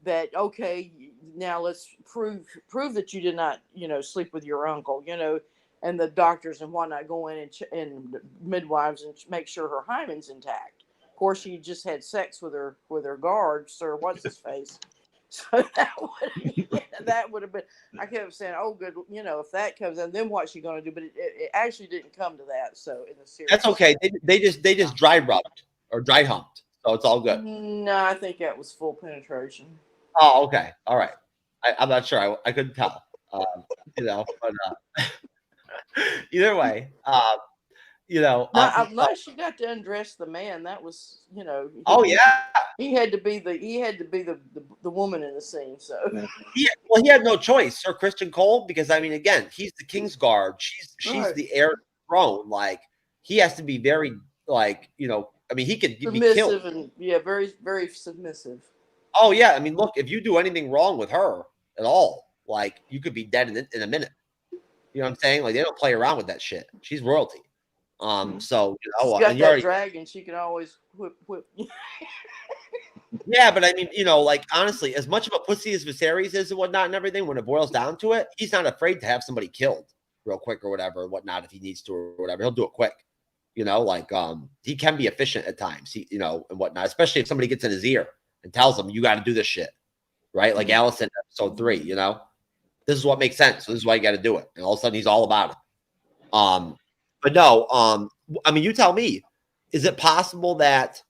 That okay, now let's prove that you did not, you know, sleep with your uncle, you know, and the doctors and whatnot go in and midwives and make sure her hymen's intact. Of course, she just had sex with her guard, Sir what's his face. So that would have been. I kept saying, oh, good, you know, if that comes in, then what's she going to do? But it actually didn't come to that. So in the series, that's okay. They just dry rubbed or dry humped, so it's all good. No, I think that was full penetration. Oh, okay. All right. I'm not sure. I couldn't tell. You know, but either way, you know. Unless she got to undress the man, that was, you know. He had to be the woman in the scene. So he had no choice, Sir Christian Cole, because I mean, again, he's the King's Guard. She's right. The heir to the throne. Like he has to be very, like, you know. I mean, he could be killed. And very, very submissive. Oh yeah, I mean, look, if you do anything wrong with her at all, like you could be dead in a minute. You know what I'm saying? Like they don't play around with that shit. She's royalty. So you know, she's got that dragon. She can always whip. Yeah, but I mean, you know, like honestly, as much of a pussy as Viserys is and whatnot and everything, when it boils down to it, he's not afraid to have somebody killed real quick or whatever, and whatnot, if he needs to or whatever. He'll do it quick. You know, like he can be efficient at times. He, you know, and whatnot, especially if somebody gets in his ear and tells him you got to do this shit, right? Like Allison episode 3, you know, this is what makes sense. So this is why you got to do it. And all of a sudden he's all about it. But no, I mean, you tell me, is it possible that,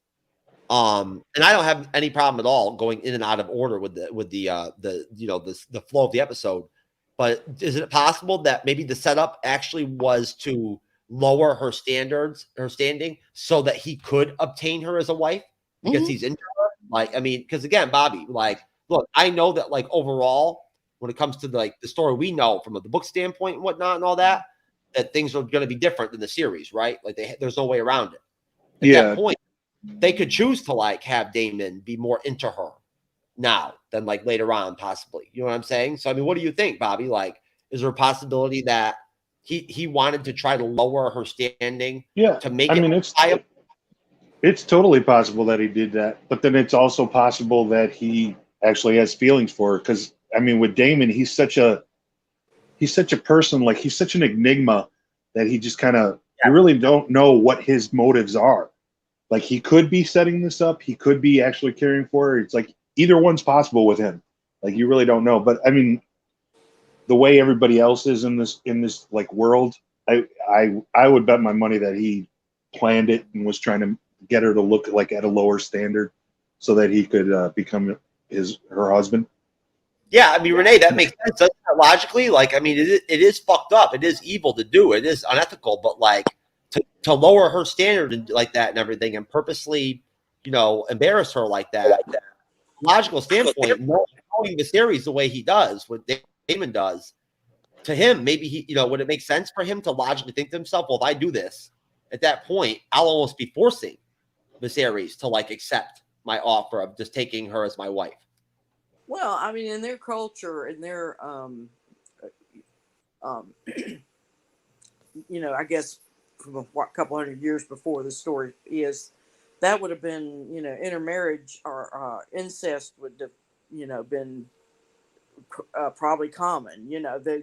and I don't have any problem at all going in and out of order with the you know, the flow of the episode, but is it possible that maybe the setup actually was to lower her standing so that he could obtain her as a wife because he's into her? Like, I mean, because again, Bobby, like, look, I know that like overall, when it comes to the story we know from the book standpoint and whatnot and all that, that things are going to be different than the series, right? Like there's no way around it. At that point, they could choose to like have Damon be more into her now than like later on, possibly. You know what I'm saying? So I mean, what do you think, Bobby? Like, is there a possibility that he wanted to try to lower her standing? Yeah, to make it's totally possible that he did that, but then it's also possible that he actually has feelings for her. Because I mean, with Damon, he's such a person, like he's such an enigma that he just kind of you really don't know what his motives are. Like he could be setting this up, he could be actually caring for her. It's like either one's possible with him. Like you really don't know. But I mean, the way everybody else is in this like world, I would bet my money that he planned it and was trying to get her to look like at a lower standard so that he could become her husband. Yeah, I mean, Renee, that makes sense. Doesn't that logically? Like, I mean, it is fucked up. It is evil to do. It is unethical. But like, to lower her standard and like that and everything, and purposely, embarrass her like that. Logical standpoint, knowing the series the way he does, what Damon does, to him, maybe he, would it make sense for him to logically think to himself, well, if I do this, at that point, I'll almost be forcing the series to like accept my offer of just taking her as my wife. Well, I mean, in their culture, in their, I guess from a couple hundred years before the story is, that would have been, intermarriage or incest would have, been probably common.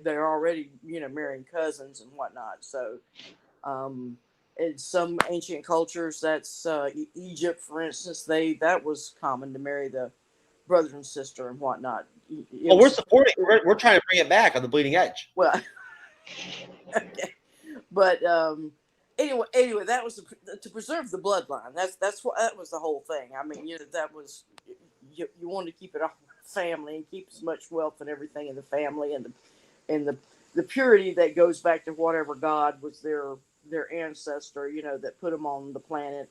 They're already, marrying cousins and whatnot. So, in some ancient cultures, that's Egypt, for instance, that was common to marry the brother and sister and whatnot. Well, we're supporting. We're trying to bring it back on the bleeding edge. Well, okay. But anyway, that was to preserve the bloodline. That was the whole thing. I mean, that was you wanted to keep it all family and keep as much wealth and everything in the family and the purity that goes back to whatever god was their ancestor, that put them on the planet.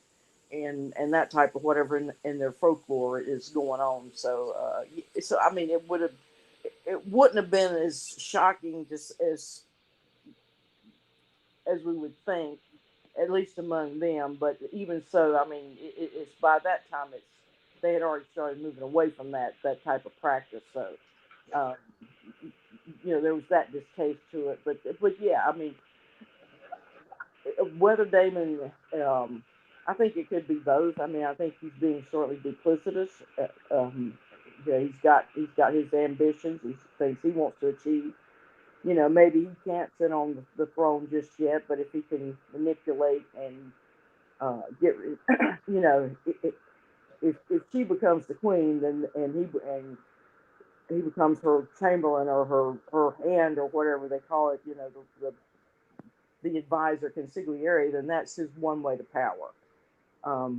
And that type of whatever in their folklore is going on. So I mean, it wouldn't have been as shocking just as we would think, at least among them. But even so, I mean, it's by that time they had already started moving away from that type of practice. So there was that distaste to it. But yeah, I mean, whether Damon. I think it could be both. I mean, I think he's being shortly duplicitous. He's got his ambitions, and things he wants to achieve. Maybe he can't sit on the throne just yet, but if he can manipulate and get, if she becomes the queen, then and he becomes her chamberlain or her hand or whatever they call it, the advisor consigliere, then that's his one way to power.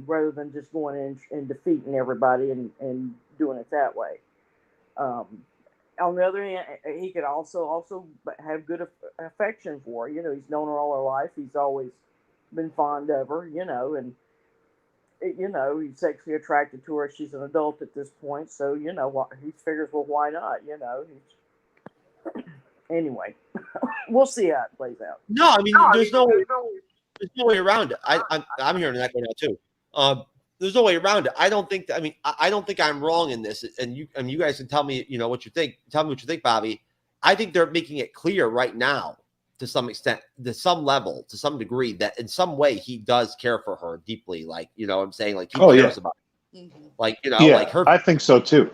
Rather than just going in and defeating everybody and doing it that way. On the other hand, he could also have good affection for her. He's known her all her life. He's always been fond of her, and, he's sexually attracted to her. She's an adult at this point. So, he figures, well, why not? Anyway, we'll see how it plays out. No, I mean, there's no way around it. I'm hearing that going out too. There's no way around it. I don't think I'm wrong in this. And you guys can tell me, what you think. Tell me what you think, Bobby. I think they're making it clear right now, to some extent, to some level, to some degree, that in some way he does care for her deeply. Like, I'm saying, like he cares about her. Mm-hmm. Like, like her. I think so too.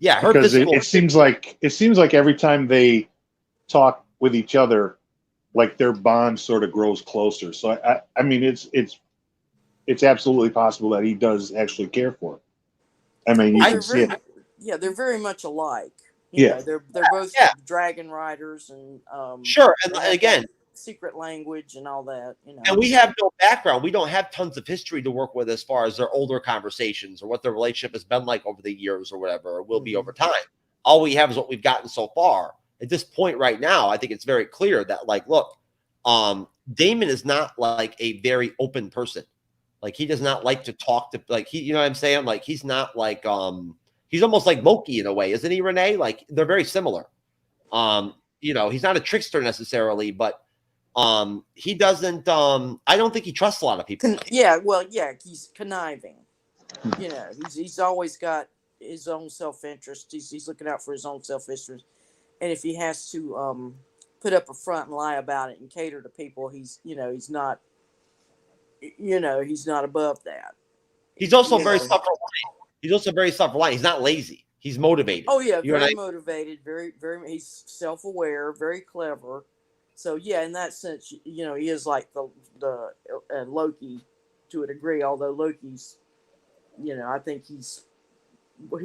Yeah, her because it seems like every time they talk with each other, like their bond sort of grows closer. So I mean, it's absolutely possible that he does actually care for her. I mean, you can see it. Yeah, they're very much alike. They're both dragon riders and sure. And again, secret language and all that. And we have no background. We don't have tons of history to work with as far as their older conversations or what their relationship has been like over the years or whatever, or will be over time. All we have is what we've gotten so far. At this point right now, I think it's very clear that, like, look, Damon is not like a very open person. Like, he does not like to talk to, like, he, what I'm saying? Like, he's not like, he's almost like Loki in a way, isn't he, Renee? Like, they're very similar. He's not a trickster necessarily, but he doesn't, I don't think he trusts a lot of people. He's conniving. He's always got his own self-interest. He's looking out for his own self-interest. And if he has to put up a front and lie about it and cater to people, he's not above that. He's also very self-reliant. He's also very self-reliant. He's not lazy. He's motivated. Oh yeah, very motivated. Very, very. He's self-aware. Very clever. So yeah, in that sense, he is like the Loki to a degree. Although Loki's, I think he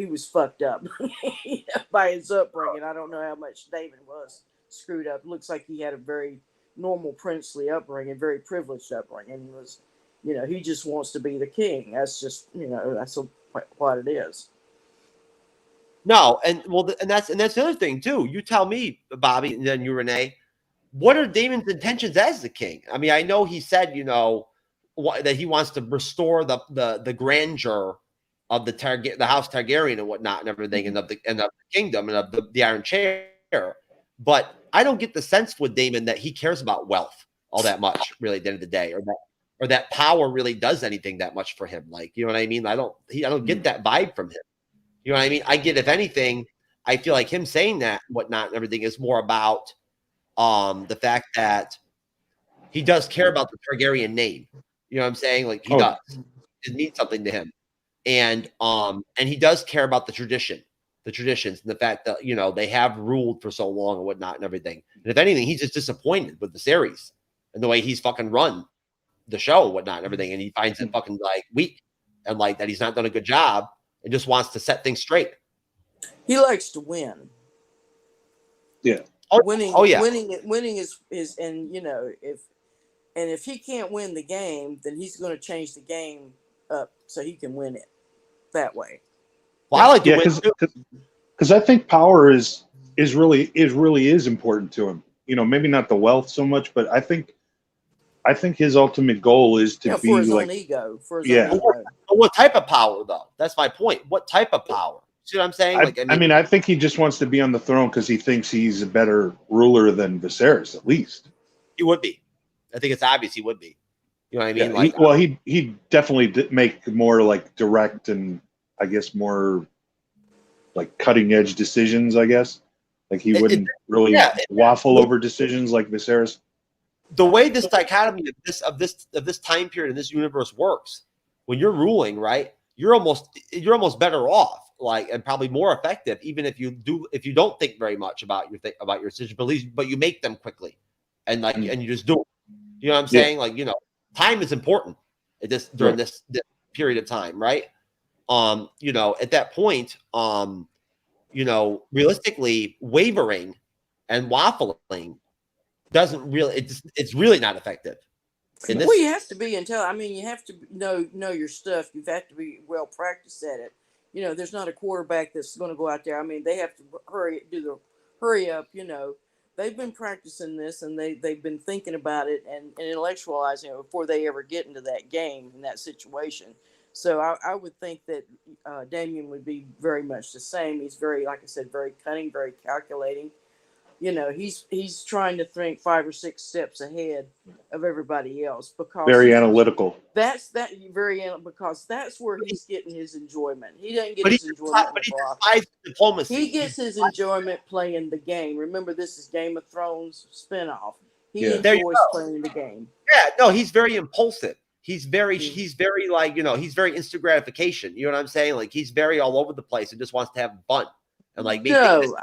was fucked up by his upbringing. I don't know how much David was screwed up. Looks like he had a very normal princely upbringing, very privileged upbringing. He was You know, he just wants to be the king. That's just, you know, that's what it is. No, and well, and that's the other thing too. You tell me, Bobby, and then you, Renee. What are Damon's intentions as the king? I mean, I know he said, you know, that he wants to restore the grandeur of the House Targaryen and whatnot and everything, and of the kingdom and of the Iron Chair. But I don't get the sense with Damon that he cares about wealth all that much, really, at the end of the day, or that power really does anything that much for him. Like, you know what I mean? I don't get that vibe from him. You know what I mean? I get, if anything, I feel like him saying that and whatnot and everything is more about the fact that he does care about the Targaryen name. You know what I'm saying? Like, he does. It means something to him. And he does care about the traditions, and the fact that, you know, they have ruled for so long and whatnot and everything. And if anything, he's just disappointed with the series and the way he's fucking run the show and whatnot and everything. And he finds it fucking like weak and like that he's not done a good job and just wants to set things straight. He likes to win. Yeah. Winning is, and you know, if he can't win the game, then he's going to change the game up so he can win it that way. Well, I like to win because I think power is really important to him. You know, maybe not the wealth so much, but I think his ultimate goal is to be for his like own ego. For his own ego. What type of power, though? That's my point. What type of power? See what I'm saying? I think he just wants to be on the throne because he thinks he's a better ruler than Viserys, at least. He would be. I think it's obvious he would be. You know what I mean? He definitely make more like direct and I guess more like cutting edge decisions. I guess like he wouldn't really waffle over decisions like Viserys. The way this dichotomy of this time period in this universe works, when you're ruling, right, you're almost better off. Like, and probably more effective, even if you don't think very much about your decision, but you make them quickly, and like and you just do it. You know what I'm saying? Like, you know, time is important during this period of time, right? You know, at that point, you know, realistically, wavering and waffling doesn't really it's really not effective. Well, you have to be you have to know your stuff. You have to be well practiced at it. You know, there's not a quarterback that's going to go out there. I mean, they have to hurry up. You know, they've been practicing this and they've been thinking about it and intellectualizing it before they ever get into that game in that situation. So I would think that Damien would be very much the same. He's very, like I said, very cunning, very calculating. You know, he's trying to think 5 or 6 steps ahead of everybody else because very analytical. Because that's where he's getting his enjoyment. He doesn't get his enjoyment. Diplomacy. He gets his enjoyment playing the game. Remember, this is Game of Thrones spinoff. He enjoys playing the game. Yeah, no, he's very impulsive. He's very like, you know, he's very instant gratification. You know what I'm saying? Like, he's very all over the place and just wants to have fun. And like to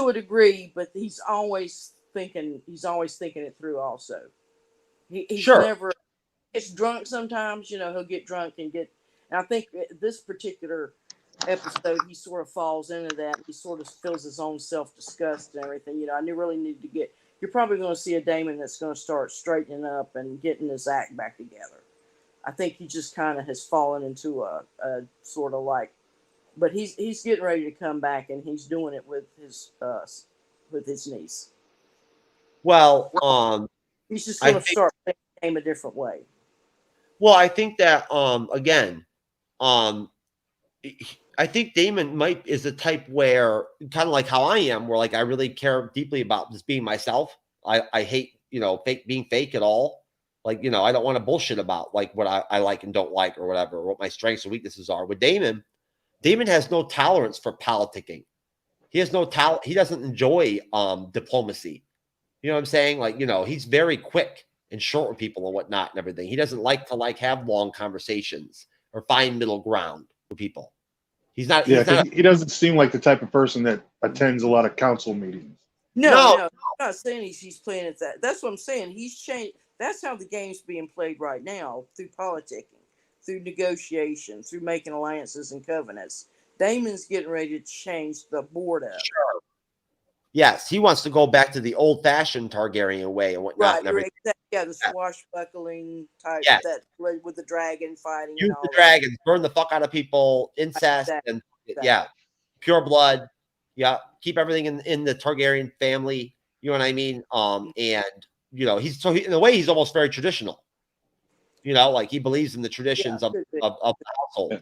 a degree, but he's always thinking it through. Also, he's never gets drunk. Sometimes, you know, he'll get drunk and I think this particular episode he sort of falls into that. He sort of feels his own self-disgust and everything. You know, I really need to get. You're probably going to see a Damon that's going to start straightening up and getting his act back together. I think he just kind of has fallen into a sort of like. But he's getting ready to come back, and he's doing it with his niece. Well, he's just going to start playing the game a different way. Well, I think that again, I think Damon is the type where kind of like how I am, where like I really care deeply about just being myself. I hate, you know, being fake at all. Like, you know, I don't want to bullshit about like what I like and don't like or whatever, or what my strengths and weaknesses are. With Damon has no tolerance for politicking. He has no talent. He doesn't enjoy diplomacy. You know what I'm saying? Like, you know, he's very quick and short with people and whatnot and everything. He doesn't like to have long conversations or find middle ground with people. He doesn't seem like the type of person that attends a lot of council meetings. No. I'm not saying he's playing at that. That's what I'm saying. He's changed. That's how the game's being played right now, through politicking, through negotiation, through making alliances and covenants. Damon's getting ready to change the board up. Sure. Yes, he wants to go back to the old-fashioned Targaryen way and whatnot. Right, Yeah, the swashbuckling type that with the dragon fighting. Use and all the dragons, burn the fuck out of people, incest, and pure blood. Yeah, keep everything in the Targaryen family. You know what I mean? And you know, in a way he's almost very traditional. You know, like he believes in the traditions of the household.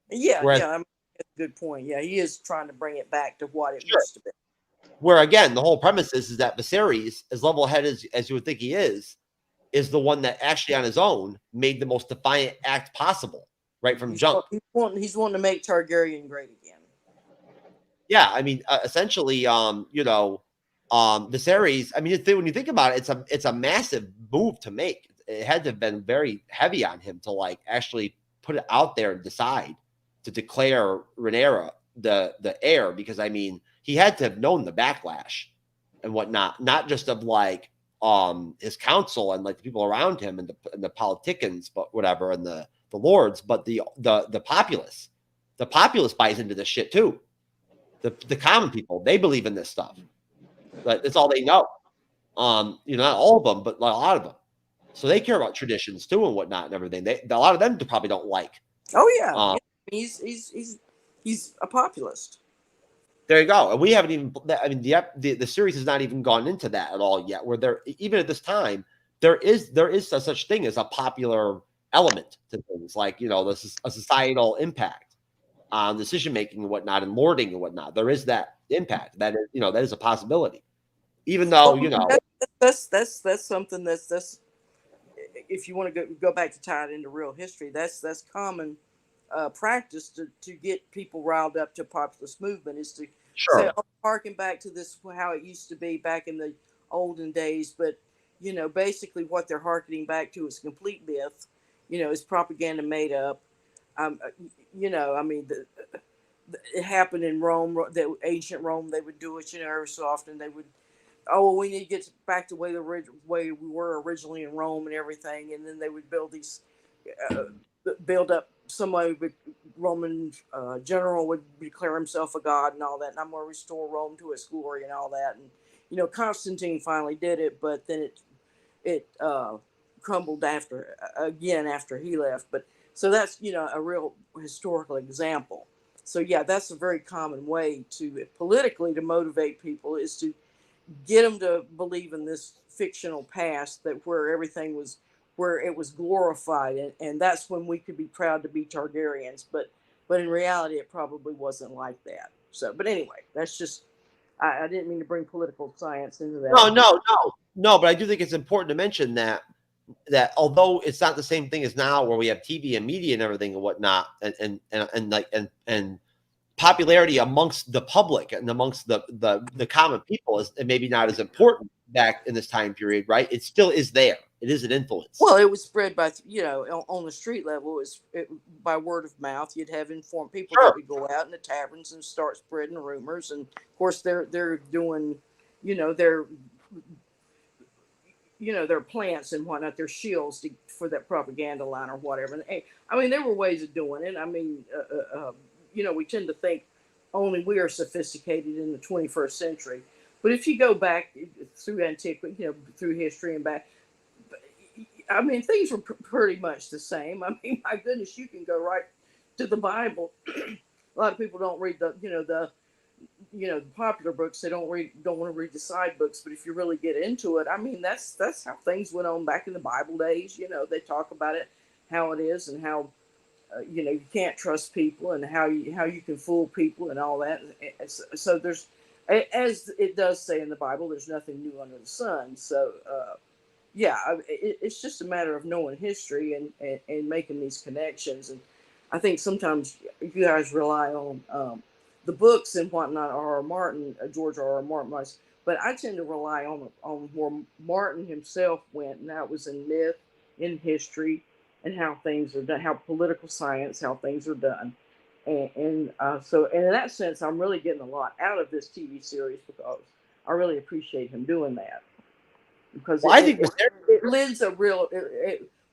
Yeah, I mean, that's a good point. Yeah, he is trying to bring it back to what it used to be. Where again, the whole premise is that Viserys, as level-headed as you would think he is the one that actually on his own made the most defiant act possible, right from jump. He's wanting to make Targaryen great again. Yeah, I mean, essentially, you know, Viserys. I mean, when you think about it, it's a massive move to make. It had to have been very heavy on him to like actually put it out there and decide to declare Rhaenyra the heir, because I mean, he had to have known the backlash and whatnot, not just of like his council and like the people around him and the politicians, but whatever, and the lords, but the populace. The populace buys into this shit too. The common people, they believe in this stuff. But that's all they know. You know, not all of them, but a lot of them. So they care about traditions too and whatnot and everything. A lot of them probably don't like. Oh yeah, he's a populist. There you go. And we haven't even. I mean, the series has not even gone into that at all yet. Where there, even at this time, there is such thing as a popular element to things, like, you know, this is a societal impact on decision making and whatnot, and lording and whatnot. There is that impact. That is, you know, that is a possibility. Even though, you know, that's something that's if you want to go back to tie it into real history, that's common practice to get people riled up to populist movement, is to say, harken back to this, how it used to be back in the olden days. But, you know, basically what they're harkening back to is complete myth. You know, it's propaganda made up. You know, I mean, it happened in Rome, the ancient Rome. They would do it, you know, every so often. They would, we need to get back to the way we were originally in Rome and everything. And then they would build these, build up. Somebody, Roman general, would declare himself a god and all that, and I'm going to restore Rome to its glory and all that. And, you know, Constantine finally did it, but then it crumbled after he left. But so that's, you know, a real historical example. So yeah, that's a very common way to politically to motivate people, is to get them to believe in this fictional past that where everything was, where it was glorified, and that's when we could be proud to be Targaryens. But in reality, it probably wasn't like that. So, but anyway, that's just, I didn't mean to bring political science into that. No. But I do think it's important to mention that although it's not the same thing as now, where we have TV and media and everything and whatnot, and popularity amongst the public and amongst the common people is maybe not as important back in this time period, right? It still is there. It is an influence. Well, it was spread by, you know, on the street level. By word of mouth. You'd have informed people that would go out in the taverns and start spreading rumors. And of course, they're doing, you know, their plants and whatnot, their shields for that propaganda line or whatever. And I mean, there were ways of doing it. I mean, you know, we tend to think only we are sophisticated in the 21st century. But if you go back through antiquity, you know, through history and back, I mean, things were pretty much the same. I mean, my goodness, you can go right to the Bible. A lot of people don't read the popular books. They don't want to read the side books. But if you really get into it, I mean, that's how things went on back in the Bible days. You know, they talk about it, how it is, and how you know, you can't trust people, and how you can fool people and all that. So there's, as it does say in the Bible, there's nothing new under the sun. So yeah, it's just a matter of knowing history and making these connections. And I think sometimes you guys rely on the books and whatnot, George R.R. Martin was, but I tend to rely on where Martin himself went, and that was in myth, in history, and how things are done, how political science, how things are done. And so in that sense, I'm really getting a lot out of this TV series, because I really appreciate him doing that. Because I think it lends a real,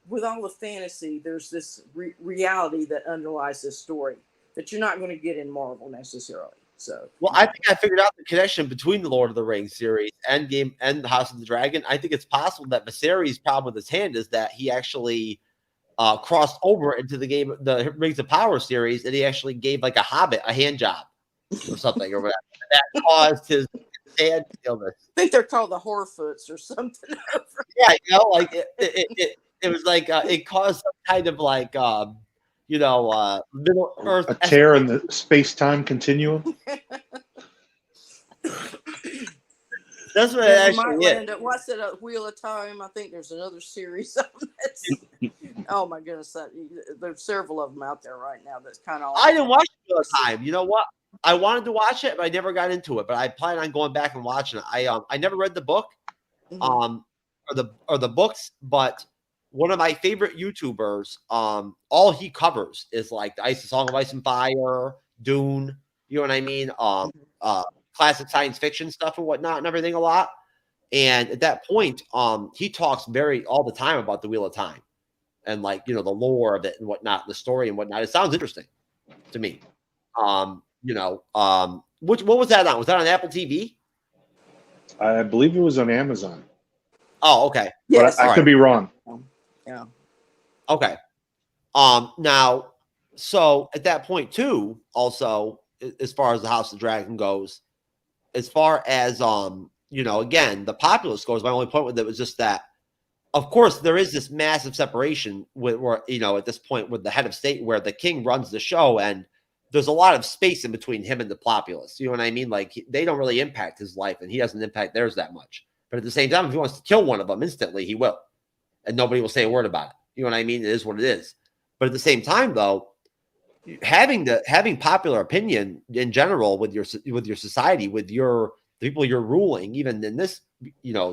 with all the fantasy, there's this reality that underlies this story that you're not going to get in Marvel necessarily. So, well, I think I figured out the connection between the Lord of the Rings series and Game and the House of the Dragon. I think it's possible that Viserys' problem with his hand is that he actually crossed over into the Rings of Power series, and he actually gave like a hobbit a hand job or something or whatever. That caused his hand illness. I think they're called the Horfoots or something. Yeah, like it was like it caused some kind of like Middle Earth a tear in the space-time continuum. That's what it actually is. What's it? Wheel of Time. I think there's another series of that. Oh my goodness, there's several of them out there right now. That's kind of. I didn't watch Wheel of Time. You know what? I wanted to watch it, but I never got into it. But I plan on going back and watching it. I never read the book, or the books. But one of my favorite YouTubers, all he covers is like the Song of Ice and Fire, Dune. You know what I mean? Classic science fiction stuff and whatnot and everything a lot. And at that point, he talks all the time about the Wheel of Time and like, the lore of it and whatnot, the story and whatnot. It sounds interesting to me. What was that on? Was that on Apple TV? I believe it was on Amazon. Oh, okay. Yes. But I could be wrong. Yeah. Okay. Now, so at that point too, also, as far as the House of the Dragon goes, as far as again, the populace goes, my only point with it was just that, of course, there is this massive separation where at this point with the head of state, where the king runs the show, and there's a lot of space in between him and the populace. You know what I mean? Like they don't really impact his life, and he doesn't impact theirs that much. But at the same time, if he wants to kill one of them instantly, he will, and nobody will say a word about it. You know what I mean? It is what it is. But at the same time, though, having popular opinion in general with your society, with the people you're ruling, even in this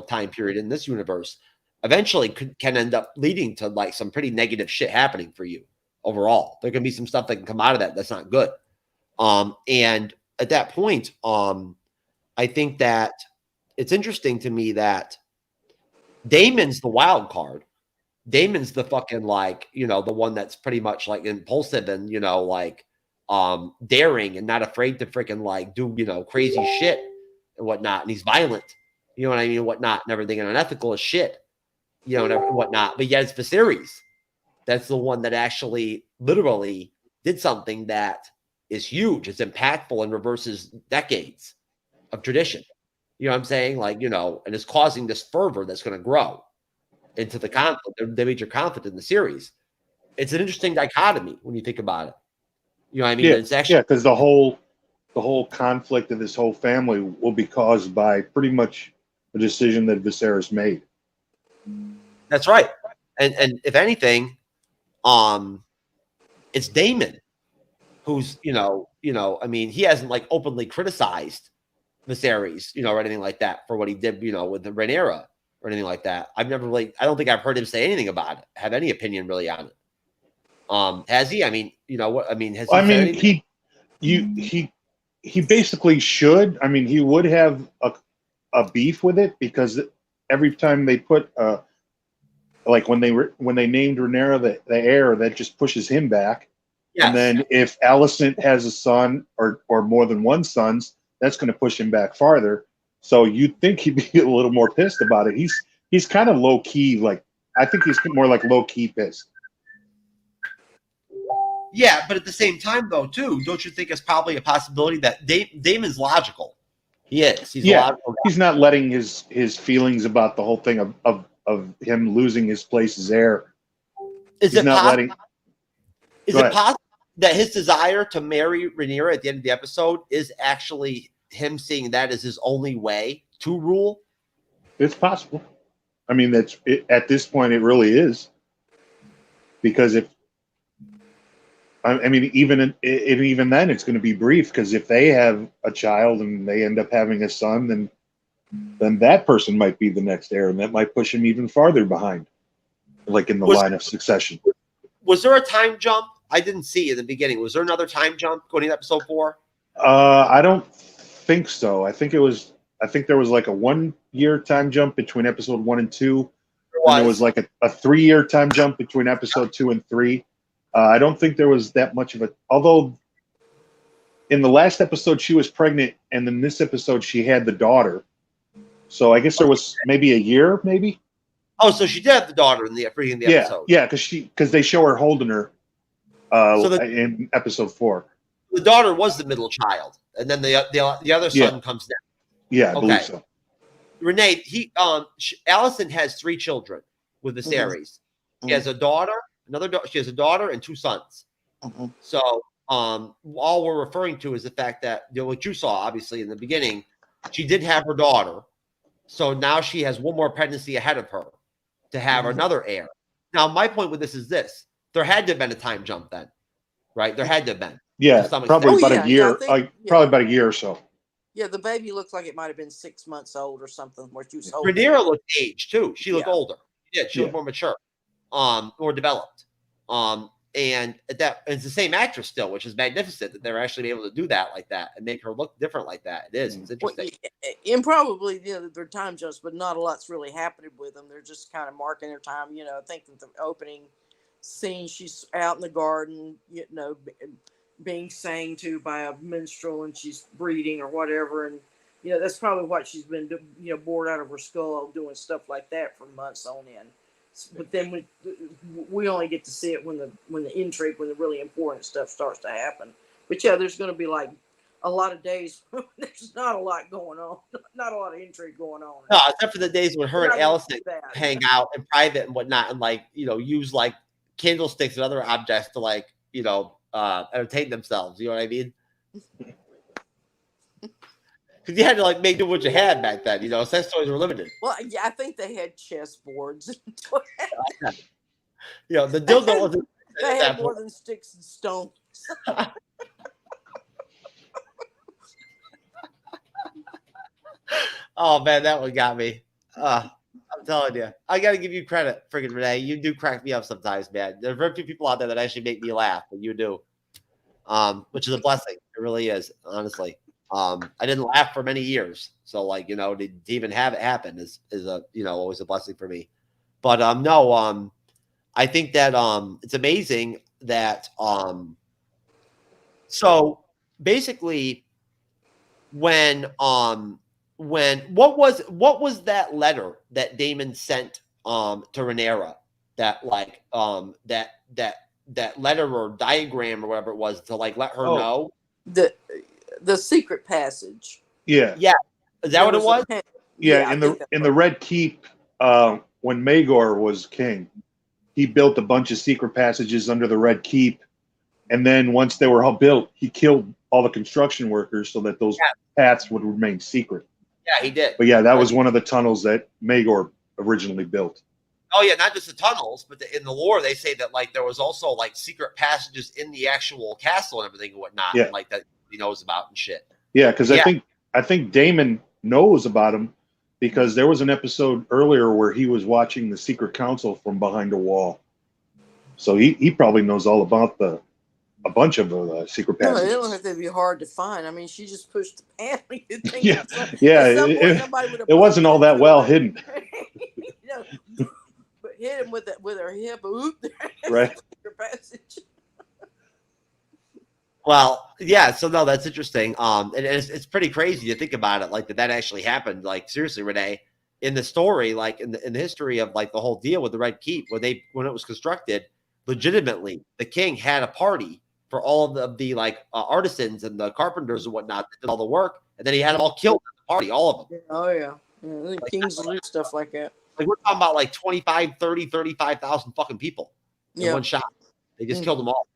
time period in this universe, eventually can end up leading to like some pretty negative shit happening for you overall. There can be some stuff that can come out of that's not good. And at that point, I think that it's interesting to me that Damon's the wild card. Damon's the fucking the one that's pretty much like impulsive and daring and not afraid to freaking do crazy shit and whatnot. And he's violent, you know what I mean, and whatnot, and everything, and unethical as shit, and whatnot. But yet it's Viserys that's the one that actually literally did something that is huge. It's impactful and reverses decades of tradition. You know what I'm saying? And it's causing this fervor that's going to grow into the conflict, the major conflict in the series. It's an interesting dichotomy when you think about it. You know what I mean? Yeah, it's actually because the whole conflict of this whole family will be caused by pretty much a decision that Viserys made. That's right. And if anything, it's Damon who's, I mean, he hasn't openly criticized Viserys, or anything like that for what he did, with the Rhaenyra or anything like that. I don't think I've heard him say anything about it, have any opinion really on it. Has he? I mean, has he? I mean, he basically should. I mean, he would have a beef with it because every time they put when they named Rhaenyra the heir, that just pushes him back. Yes. And then if Allison has a son or more than one sons, that's going to push him back farther. So you'd think he'd be a little more pissed about it. He's kind of low key. I think he's more like low key pissed. Yeah, but at the same time, though, too, don't you think it's probably a possibility that Damon's logical? He is. He's a logical guy. He's not letting his feelings about the whole thing of him losing his place as heir. Is it possible that his desire to marry Rhaenyra at the end of the episode is actually him seeing that as his only way to rule? It's possible. I mean, at this point, it really is. Because even then, it's going to be brief. Because if they have a child and they end up having a son, then that person might be the next heir, and that might push him even farther behind, in the line of succession. Was there a time jump? I didn't see in the beginning. Was there another time jump going into episode 4? I don't think so. I think there was a 1-year time jump between episode 1 and 2. And there was a 3-year time jump between episode 2 and 3. I don't think there was that much of a, although in the last episode she was pregnant, and in this episode she had the daughter. So I guess there was maybe a year, maybe. Oh, so she did have the daughter in the episode. Yeah, because they show her holding her in episode 4. The daughter was the middle child, and then the other son comes down. Yeah, I believe so. Renee, Allison has 3 children with this Aerys. She has a daughter, she has a daughter and 2 sons. So all we're referring to is the fact that what you saw obviously in the beginning, she did have her daughter. So now she has one more pregnancy ahead of her to have another heir. Now, my point with this is this. There had to have been a time jump then, right? There had to have been. Yeah, probably about a year. Probably about a year or so. Yeah, the baby looked like it might have been 6 months old or something. Where she was Rhaenyra looked aged too. She looked older. Yeah, she looked more mature, more developed. And it's the same actress still, which is magnificent that they're actually able to do that like that and make her look different like that. It is. It's interesting. Well, and probably their time jumps, but not a lot's really happening with them. They're just kind of marking their time. I think that the opening scene, she's out in the garden, being sang to by a minstrel, and she's breeding or whatever, and that's probably what she's been bored out of her skull doing stuff like that for months on end. But then we only get to see it when the intrigue, when the really important stuff starts to happen. But yeah, there's going to be like a lot of days there's not a lot going on, not a lot of intrigue going on. No, except for the days when her and Allison hang out in private and whatnot, and use candlesticks and other objects to entertain themselves. You know what I mean? Because you had to make do what you had back then. Sex toys were limited. Well, yeah, I think they had chessboards. The dildo wasn't. They had more than sticks and stones. Oh man, that one got me. I'm telling you, I got to give you credit, friggin' Renee. You do crack me up sometimes, man. There are very few people out there that actually make me laugh, but you do, which is a blessing. It really is, honestly. I didn't laugh for many years, so to even have it happen is always a blessing for me. But I think that it's amazing that so basically when what was that letter that Damon sent to Rhaenyra, that that letter or diagram or whatever it was to let her know the secret passage. Yeah. Is that what it was? Yeah, in the Red Keep, when Maegor was king, he built a bunch of secret passages under the Red Keep, and then once they were all built, he killed all the construction workers so that those paths would remain secret. Yeah, he did. But that was one of the tunnels that Maegor originally built. Oh yeah, not just the tunnels, but in the lore they say that there was also secret passages in the actual castle and everything and whatnot, that he knows about and shit. Yeah, because I think Damon knows about him because there was an episode earlier where he was watching the secret council from behind a wall, so he probably knows all about a bunch of secret passages. No, it don't have to be hard to find. I mean, she just pushed the panel. It wasn't all that well hidden. But hit him with her hip. Oop, right. Secret passage. Well, yeah. So no, that's interesting. And it's pretty crazy to think about it, that actually happened. Seriously, Renee, in the story, in the history of the whole deal with the Red Keep, when it was constructed, legitimately, the king had a party for all of the artisans and the carpenters and whatnot that did all the work, and then he had them all killed at the party, all of them. Oh yeah, the kings do stuff like that. We're talking about 25, 30, 35,000 fucking people in one shot. They just killed them all.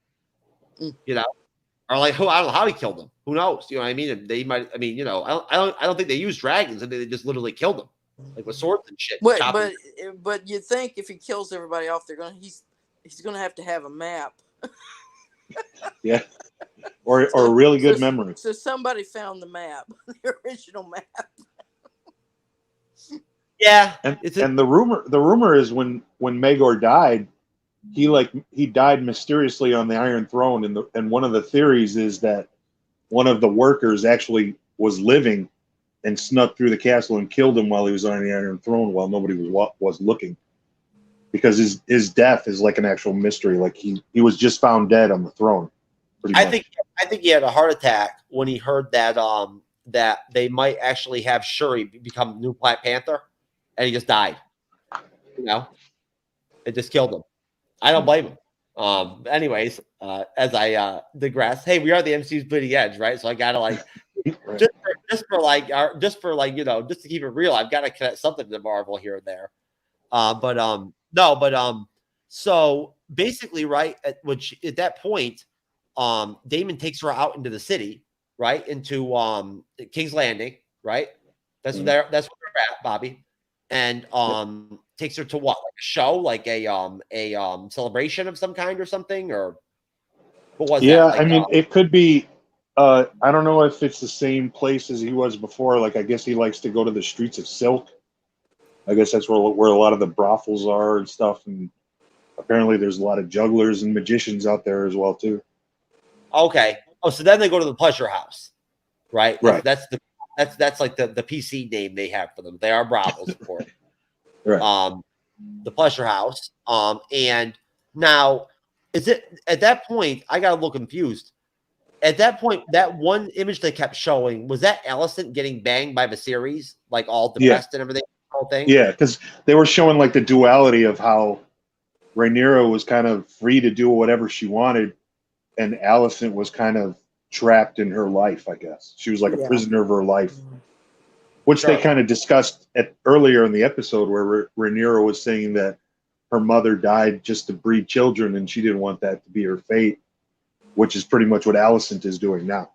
Or I don't know how he killed them. Who knows? You know what I mean? They might. I mean, I don't think they used dragons. I think they just literally killed them, with swords and shit. But you think if he kills everybody off, he's gonna have to have a map. Yeah, or a really good memory. So somebody found the map, the original map. Yeah, and the rumor is when Maegor died, he died mysteriously on the Iron Throne, and one of the theories is that one of the workers actually was living and snuck through the castle and killed him while he was on the Iron Throne while nobody was looking, because his death is an actual mystery. He was just found dead on the throne. I think I think he had a heart attack when he heard that that they might actually have Shuri become the new Black Panther, and he just died. You know, it just killed him. I don't blame him. Anyways, as I digress, hey, we are the MCU's bleeding edge, right? So I gotta like Right. just for like you know, just to keep it real, I've got to connect something to Marvel here and there. So basically, right at that point, Damon takes her out into the city, right, into King's Landing, right? That's where they're at, Bobby, and takes her to what, like a show, like a celebration of some kind or something, or what was that? Yeah, Like, I mean, it could be. I don't know if it's the same place as he was before. Like, I guess he likes to go to the streets of Silk. I guess that's where a lot of the brothels are and stuff. And apparently, there's a lot of jugglers and magicians out there as well too. okay. Oh, so then they go to the pleasure house, right? Right. That's like the PC name they have for them. They are brothels, of course. Right. The pleasure house. And now, is it at that point? I got a little confused. At that point, that one image they kept showing, was that Allison getting banged by Viserys, like all depressed and everything, the whole thing? Yeah, because they were showing like the duality of how Rhaenyra was kind of free to do whatever she wanted, and Allison was kind of trapped in her life. I guess she was like a prisoner of her life, which they kind of discussed earlier in the episode, where Rhaenyra was saying that her mother died just to breed children, and she didn't want that to be her fate, which is pretty much what Allison is doing now.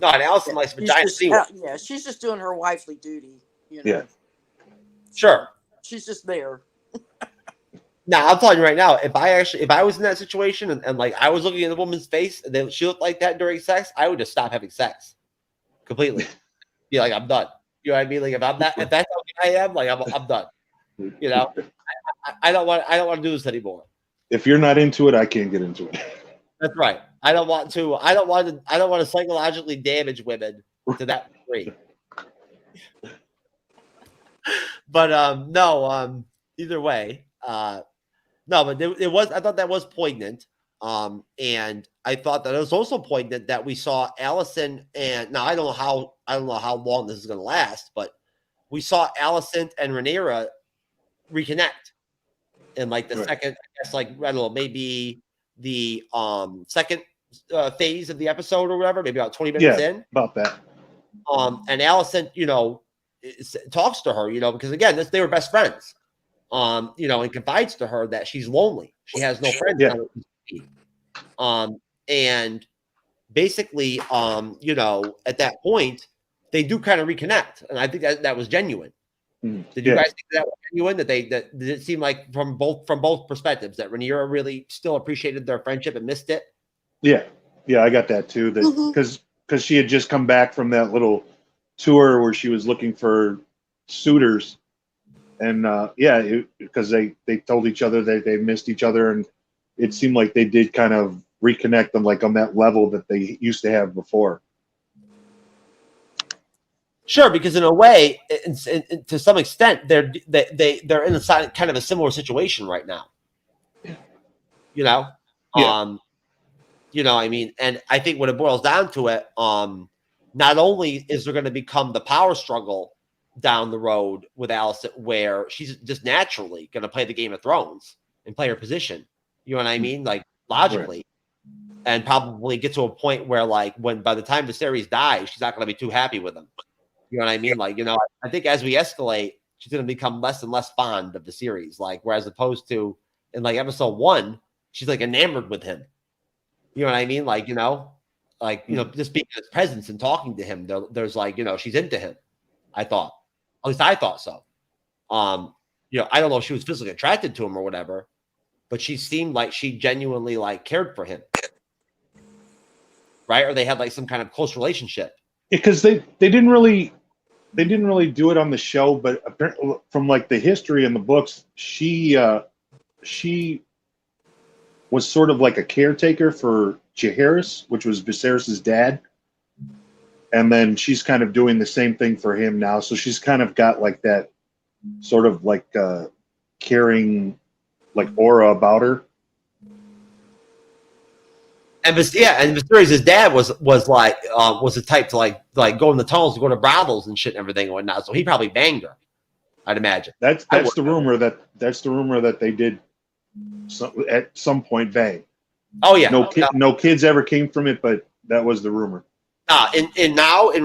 No, and Allison likes vagina. Yeah, she's just doing her wifely duty. You know? Yeah, sure. She's just there. Now, I'm telling you right now, if I was in that situation and like I was looking at the woman's face and then she looked like that during sex, I would just stop having sex completely. Be like, I'm done. You know what I mean? Like if that's how I am, like I'm done. You know, I don't want to do this anymore. If you're not into it, I can't get into it. That's right. I don't want to psychologically damage women to that degree. But no, either way, no, but it was. I thought that was poignant, and I thought that it was also poignant that we saw Allison and now I don't know how long this is going to last, but we saw Allison and Rhaenyra reconnect in like the second, I guess, like I don't know, maybe the second phase of the episode or whatever, maybe about 20 minutes in, about that. And Allison, you know, talks to her, you know, because again, they were best friends. You know, and confides to her that she's lonely. She has no friends. Yeah. And basically, you know, at that point, they do kind of reconnect, and I think that was genuine. Did you guys think that was genuine? That did it seem like from both perspectives that Rhaenyra really still appreciated their friendship and missed it? Yeah, I got that too. That because she had just come back from that little tour where she was looking for suitors. And because they told each other that they missed each other, and it seemed like they did kind of reconnect them, like on that level that they used to have before. Sure, because in a way, to some extent, they're in a kind of a similar situation right now. You know, you know, I mean, and I think when it boils down to it, not only is there going to become the power struggle down the road with Allison, where she's just naturally going to play the Game of Thrones and play her position. You know what I mean? Like logically, and probably get to a point where, like, by the time the series dies, she's not going to be too happy with him. You know what I mean? Like, you know, I think as we escalate, she's going to become less and less fond of the series. Like, whereas opposed to in like episode 1, she's like enamored with him. You know what I mean? Like, you know, just being in his presence and talking to him, there's like, you know, she's into him. I thought. At least I thought so. You know, I don't know if she was physically attracted to him or whatever, but she seemed like she genuinely like cared for him, right? Or they had like some kind of close relationship. Because they didn't really do it on the show, but apparently from like the history in the books, she was sort of like a caretaker for Aerys, which was Viserys' dad. And then she's kind of doing the same thing for him now. So she's kind of got like that sort of like caring like aura about her. And Mysterious' dad was the type to like go in the tunnels and go to brothels and shit and everything and whatnot. So he probably banged her, I'd imagine. That's the rumor that they did at some point bang. Oh yeah. No kids ever came from it, but that was the rumor. In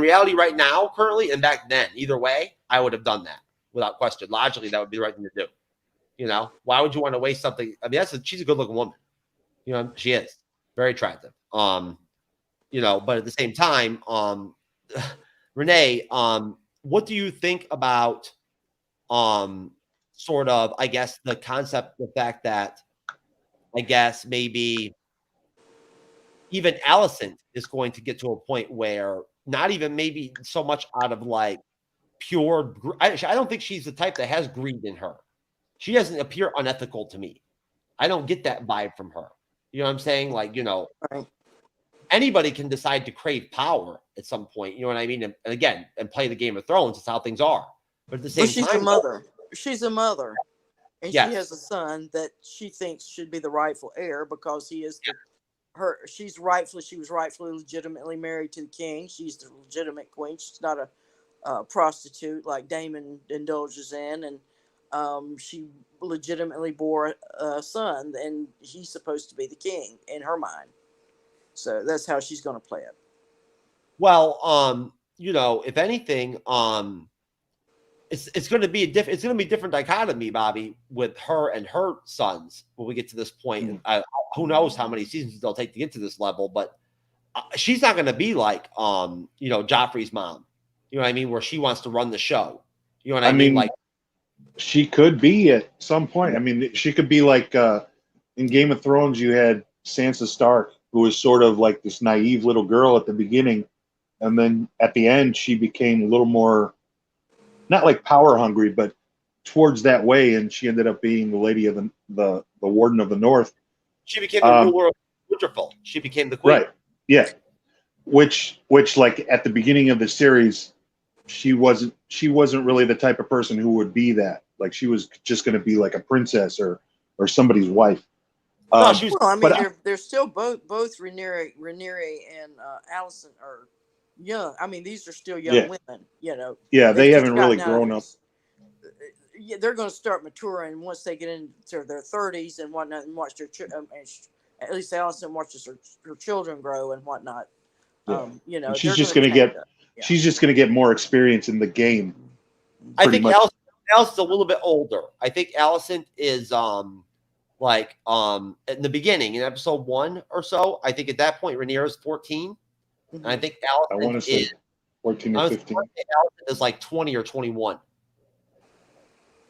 reality, right now, currently, and back then, either way, I would have done that without question. Logically, that would be the right thing to do. You know, why would you want to waste something? I mean, she's a good-looking woman. You know, she is very attractive. You know, but at the same time, Renee, what do you think about, sort of, I guess, the concept, the fact that, I guess maybe even Allison is going to get to a point where not even maybe so much out of like pure, I don't think she's the type that has greed in her. She doesn't appear unethical to me. I don't get that vibe from her. You know what I'm saying? Like, you know, anybody can decide to crave power at some point. You know what I mean? And again, and play the Game of Thrones. It's how things are. But at the same time, she's a mother. She's a mother, and yes. She has a son that she thinks should be the rightful heir because he is she was rightfully legitimately married to the king. She's the legitimate queen. She's not a prostitute like Damon indulges in, and she legitimately bore a son, and he's supposed to be the king in her mind. So that's how she's going to play it. Well, you know, if anything, it's going to be different dichotomy, Bobby, with her and her sons when we get to this point. And who knows how many seasons they'll take to get to this level, but she's not going to be like, you know, Joffrey's mom. You know what I mean? Where she wants to run the show. You know what I mean? Like, she could be at some point. I mean, she could be like in Game of Thrones. You had Sansa Stark, who was sort of like this naive little girl at the beginning, and then at the end, she became a little more, not like power hungry, but towards that way, and she ended up being the lady of the Warden of the North. She became the ruler of Winterfell. She became the queen. Right. Yeah. Which like at the beginning of the series, she wasn't really the type of person who would be that. Like she was just going to be like a princess or somebody's wife. No, she was, well, I mean, they're still both Rhaenyra and Allison are young. I mean, these are still young women. You know. Yeah, they haven't really grown up. Yeah, they're going to start maturing once they get into their 30s and whatnot, and watch their at least Allison watches her children grow and whatnot. Yeah. You know, and she's just going to get more experience in the game. I think Allison's a little bit older. I think Allison is like in the beginning in episode 1 or so. I think at that point Rhaenyra is 14, and I think Allison I want to say 14 or 15. Allison is like 20 or 21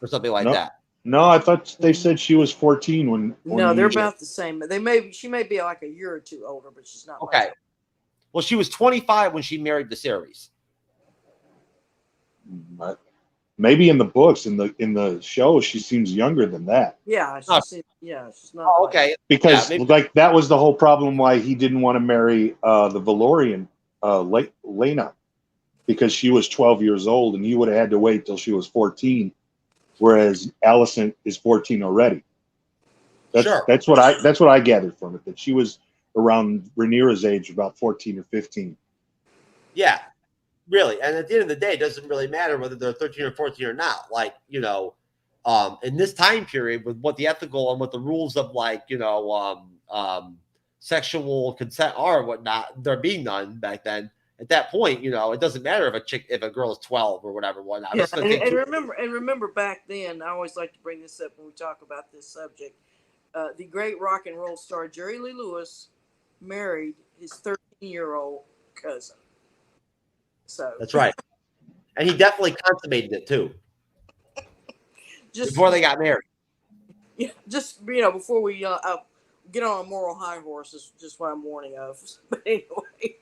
or something like that. No, I thought they said she was 14 when no, they're about the same. She may be like a year or two older, but she's not. Okay. Well, she was 25 when she married the series. Maybe in the books, in the show, she seems younger than that. Yeah, she's not. Oh, okay. Because like that was the whole problem why he didn't want to marry the Valorian Lena, because she was 12 years old and he would have had to wait till she was 14, whereas Allison is 14 already. That's what I gathered from it, that she was around Rhaenyra's age, about 14 or 15. Yeah, really. And at the end of the day, it doesn't really matter whether they're 13 or 14 or not. Like, you know, in this time period with what the ethical and what the rules of like, you know, sexual consent are and whatnot, there being none back then. At that point, you know, it doesn't matter if a girl is 12 or whatever, whatnot. Yeah, and remember back then, I always like to bring this up when we talk about this subject. The great rock and roll star Jerry Lee Lewis married his 13-year-old cousin. So that's right, and he definitely consummated it too. Before they got married. Yeah, just before we get on a moral high horse is just what I'm warning of. But anyway.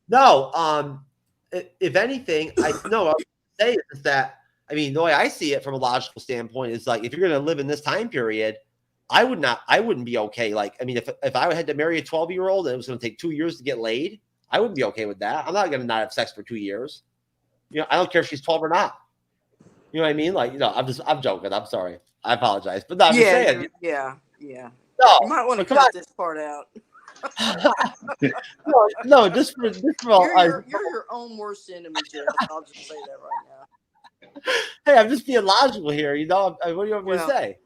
No, if anything, I would say is that, I mean, the way I see it from a logical standpoint is like, if you're going to live in this time period, I wouldn't be okay. Like, I mean, if I had to marry a 12-year-old and it was going to take 2 years to get laid, I wouldn't be okay with that. I'm not going to not have sex for 2 years. You know, I don't care if she's 12 or not. You know what I mean? Like, you know, I'm joking. I'm sorry. I apologize. But no, I'm just saying. Yeah. No, you might want to cut this part out. no, just for you're your own worst enemy, Jeff. I'll just say that right now. Hey, I'm just being logical here. What do you want me to say?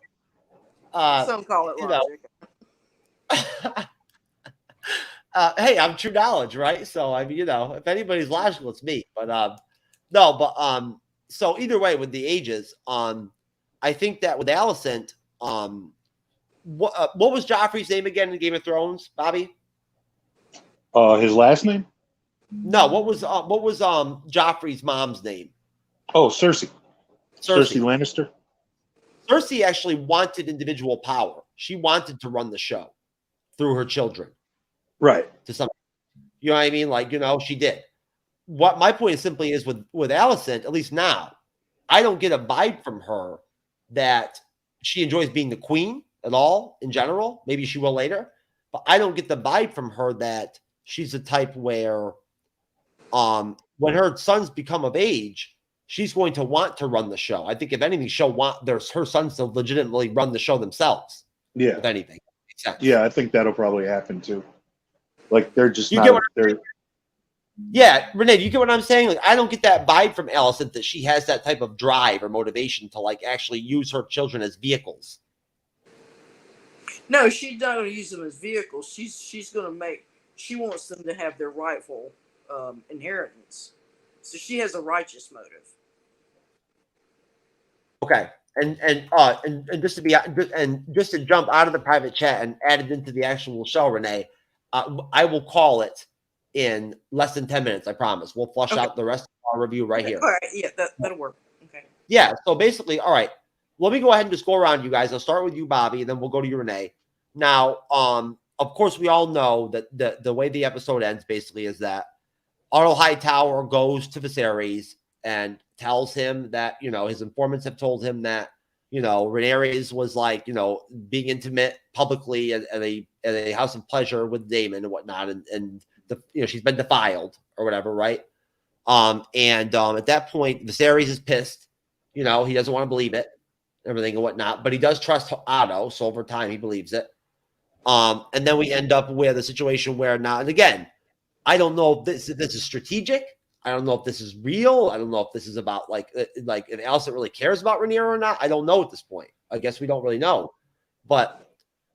Some call it logic. Hey, I'm true knowledge, right? So I mean, if anybody's logical, it's me. But so either way, with the ages, I think that with Allison, what was Joffrey's name again in Game of Thrones, Bobby? His last name? No, what was Joffrey's mom's name? Oh, Cersei Lannister. Cersei actually wanted individual power. She wanted to run the show through her children. Right. To some, you know what I mean? Like, she did. What my point simply is with Allison, at least now, I don't get a vibe from her that she enjoys being the queen at all in general. Maybe she will later, but I don't get the vibe from her that she's the type where when her sons become of age, she's going to want to run the show. I think if anything, she'll want her sons to legitimately run the show themselves. Yeah. If anything. Yeah, I think that'll probably happen too. Like they're just Yeah, Renee, do you get what I'm saying? Like, I don't get that vibe from Allison that she has that type of drive or motivation to like actually use her children as vehicles. No, she's not going to use them as vehicles. She's going to she wants them to have their rightful inheritance. So she has a righteous motive. Okay, and just to jump out of the private chat and add it into the actual show, Renee, I will call it in less than 10 minutes. I promise. We'll flush out the rest of our review right here. All right, yeah, that'll work. Okay. Yeah. So basically, all right. Let me go ahead and just go around you guys. I'll start with you, Bobby, and then we'll go to you, Renee. Now, of course, we all know that the way the episode ends basically is that Otto Hightower goes to Viserys and tells him that, his informants have told him that, Rhaenyra was like, being intimate publicly at a house of pleasure with Damon and whatnot. And she's been defiled or whatever. Right. At that point, Viserys is pissed. He doesn't want to believe it, everything and whatnot, but he does trust Otto. So over time, he believes it. And then we end up with a situation where now, and again, I don't know if this is strategic. I don't know if this is real. I don't know if this is about like if Allison really cares about Rhaenyra or not. I don't know at this point. I guess we don't really know. But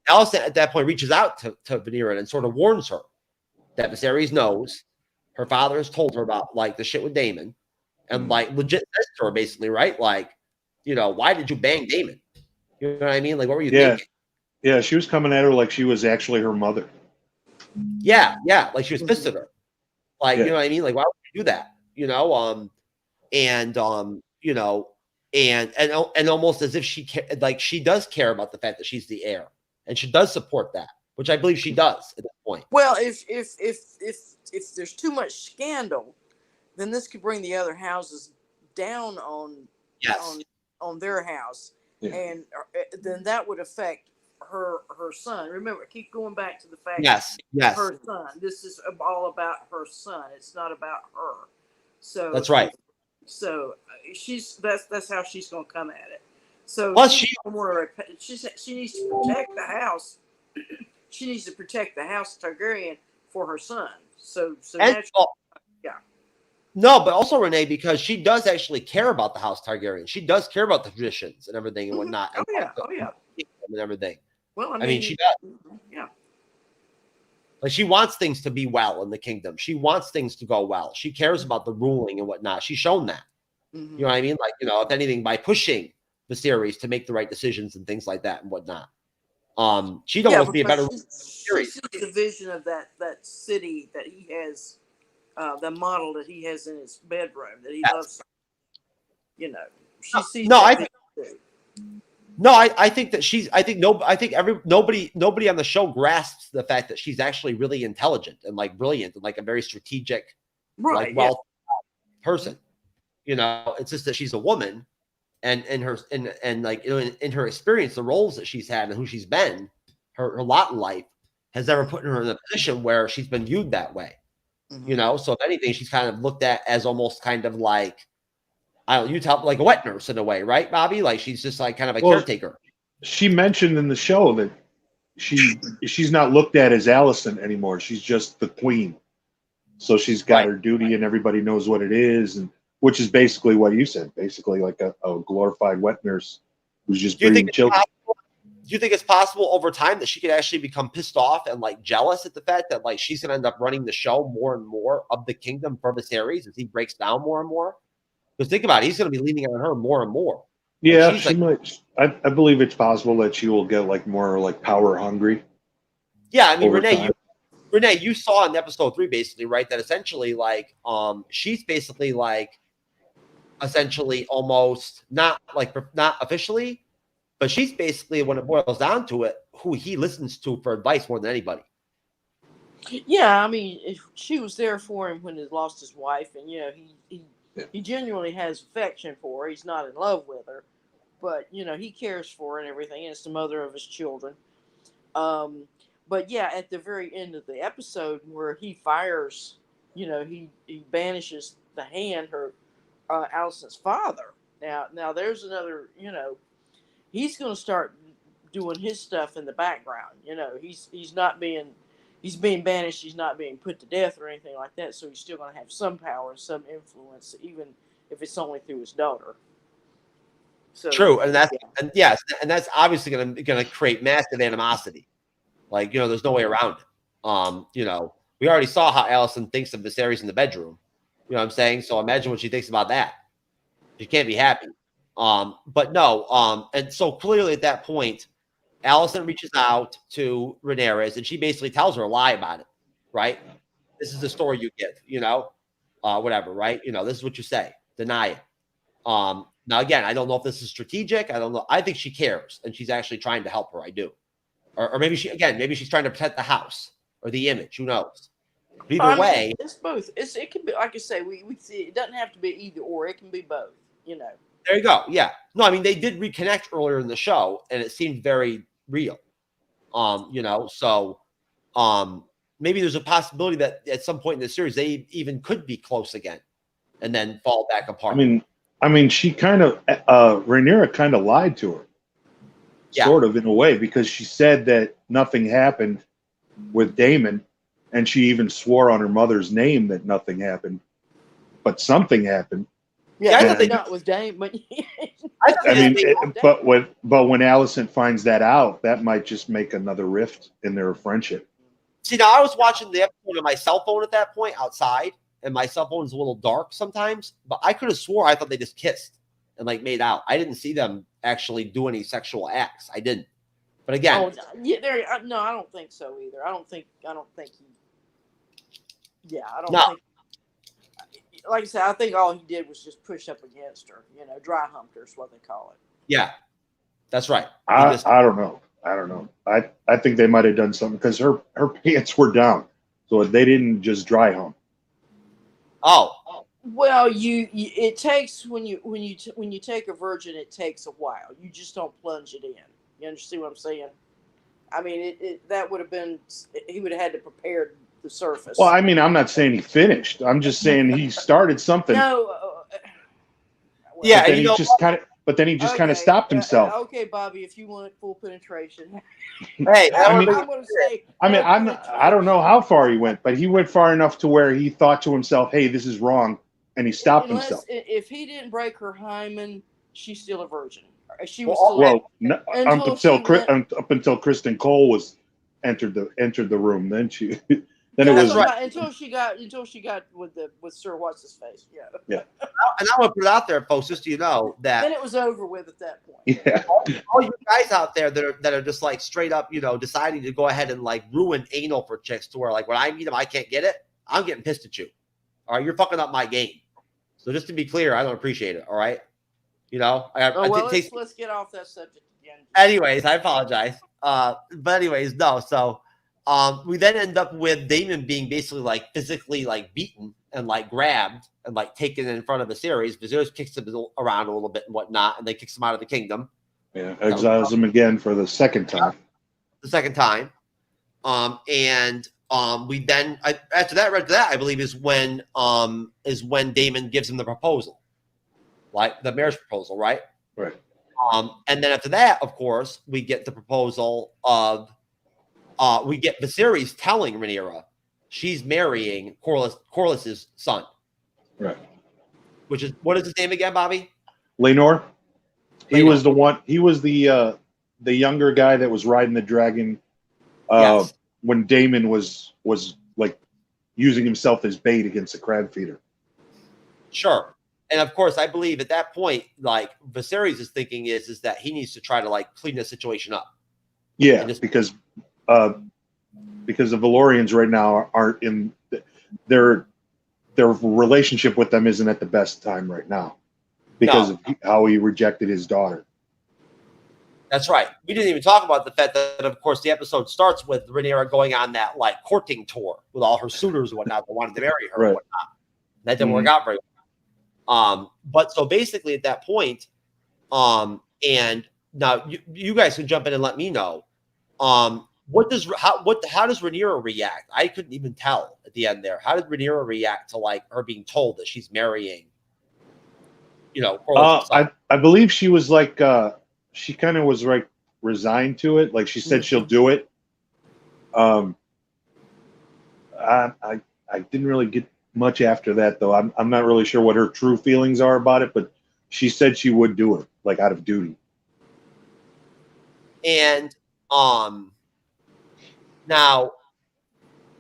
Allison at that point reaches out to Rhaenyra and sort of warns her that Viserys knows her father has told her about like the shit with Damon and like legit says to her basically, right? Like, why did you bang Damon? You know what I mean? Like, what were you thinking? Yeah, she was coming at her like she was actually her mother. Yeah, like she was pissed at her. Like, you know what I mean? Like, why would you do that? And almost as if she does care about the fact that she's the heir, and she does support that, which I believe she does at that point. Well, if there's too much scandal, then this could bring the other houses down on their house, and then that would affect her son. Remember, keep going back to the fact that her son. This is all about her son. It's not about her. So that's right. So that's how she's going to come at it. So plus she needs to protect the house. She needs to protect the house Targaryen for her son. So No, but also Renee, because she does actually care about the house Targaryen. She does care about the traditions and everything and whatnot. Oh yeah. And everything. Well, I mean, she does. Yeah. Like she wants things to be well in the kingdom. She wants things to go well. She cares about the ruling and whatnot. She's shown that. You know what I mean? Like, if anything, by pushing the series to make the right decisions and things like that and whatnot. She'd almost be a better series. She sees the vision of that city that he has, the model that he has in his bedroom that he loves. She sees. I think that nobody on the show grasps the fact that she's actually really intelligent and like brilliant and like a very strategic, person. It's just that she's a woman, and in her experience, the roles that she's had and who she's been, her lot in life has never put her in a position where she's been viewed that way. So if anything, she's kind of looked at as almost kind of like, like a wet nurse in a way, right, Bobby? Like she's just like kind of a caretaker. She mentioned in the show that, she's not looked at as Allison anymore. She's just the queen. So she's got her duty, and everybody knows what it is, and which is basically what you said, basically like a glorified wet nurse who's just breeding children. Do you think it's possible over time that she could actually become pissed off and like jealous at the fact that like she's going to end up running the show more and more of the kingdom for Viserys as he breaks down more and more? Because think about it, he's going to be leaning on her more and more. Yeah, she might. I believe it's possible that she will get like more like power hungry. Yeah, I mean, Renee, you saw in episode 3 basically, right? That essentially like she's basically like essentially almost not officially. But she's basically, when it boils down to it, who he listens to for advice more than anybody. Yeah, I mean, she was there for him when he lost his wife, and he genuinely has affection for her. He's not in love with her, but he cares for her and everything. And it's the mother of his children. But yeah, at the very end of the episode where he fires, he banishes the hand, Allison's father. Now there's another, he's going to start doing his stuff in the background. He's being banished. He's not being put to death or anything like that. So he's still going to have some power, some influence, even if it's only through his daughter. So, true, and that's obviously going to create massive animosity. Like there's no way around it. We already saw how Allison thinks of Viserys in the bedroom. You know what I'm saying? So imagine what she thinks about that. She can't be happy. But no, and so clearly at that point, Allison reaches out to Rhaenyra and she basically tells her a lie about it, right? This is the story you give, whatever, right? This is what you say. Deny it. Now again, I don't know if this is strategic. I don't know. I think she cares and she's actually trying to help her. I do. Or maybe she's trying to protect the house or the image. Who knows? But either way, it's both. It can be, like I say, we see it doesn't have to be either or. It can be both. There you go. Yeah. No, I mean, they did reconnect earlier in the show, and it seemed very real. So maybe there's a possibility that at some point in the series they even could be close again, and then fall back apart. I mean, she kind of Rhaenyra kind of lied to her, sort of in a way, because she said that nothing happened with Damon, and she even swore on her mother's name that nothing happened, but something happened. Yeah, I thought they got with Dame, but but when Allison finds that out, that might just make another rift in their friendship. See, now I was watching the episode on my cell phone at that point outside, and my cell phone is a little dark sometimes, but I could have swore I thought they just kissed and like made out. I didn't see them actually do any sexual acts. I didn't. But again, no, I don't think so either. I don't think he. Yeah, I don't think. Like I said, I think all he did was just push up against her. Dry humped her is what they call it. Yeah, that's right. I don't know. I think they might have done something because her pants were down, so they didn't just dry hump. Oh. Well, it takes when you take a virgin, it takes a while. You just don't plunge it in. You understand what I'm saying? I mean, that would have been, he would have had to prepare the surface. Well, I mean, I'm not saying he finished. I'm just saying he started something. No. Yeah, but then he just kind of stopped himself. Okay, Bobby, if you want full penetration. Hey, I'm going to say. I don't know how far he went, but he went far enough to where he thought to himself, "Hey, this is wrong," and he stopped himself. If he didn't break her hymen, she's still a virgin. She was up until Kristen Cole entered the room. Then she. Then it was right. until she got with Sir What's His Face. Yeah. And I want to put it out there, folks, just so you know that then it was over with at that point. Yeah. All you guys out there that are just like straight up, deciding to go ahead and like ruin anal for chicks to where like when I meet them I can't get it. I'm getting pissed at you. All right, you're fucking up my game. So just to be clear, I don't appreciate it. All right, let's get off that subject again. Anyways, I apologize. But anyways, no. So. We then end up with Damon being basically like physically like beaten and like grabbed and like taken in front of Viserys. Viserys kicks him around a little bit and whatnot, and then kicks him out of the kingdom. Yeah, exiles him again for the second time. We then after that, I believe is when Damon gives him the proposal, like the marriage proposal, right? Right. And then after that, of course, we get the proposal of we get Viserys telling Rhaenyra she's marrying Corlys's son. Right. Which is, what is his name again, Bobby? Lenore. He was the one. He was the younger guy that was riding the dragon Yes. when Damon was like using himself as bait against the crab feeder. Sure. And of course, I believe at that point, like Viserys is thinking is that he needs to try to like clean the situation up. Yeah, because the Valorians right now aren't in their relationship with them isn't at the best time right now because of how he rejected his daughter. That's right. We didn't even talk about the fact that, of course, the episode starts with Rhaenyra going on that like courting tour with all her suitors and whatnot that wanted to marry her and whatnot. That didn't work out very well. But so basically at that point, and now you guys can jump in and let me know, how does Rhaenyra react? I couldn't even tell at the end there. How did Rhaenyra react to like her being told that she's marrying, I believe she was like, she kind of was like resigned to it. Like she said she'll do it. I didn't really get much after that though. I'm not really sure what her true feelings are about it, but she said she would do it, like out of duty. And now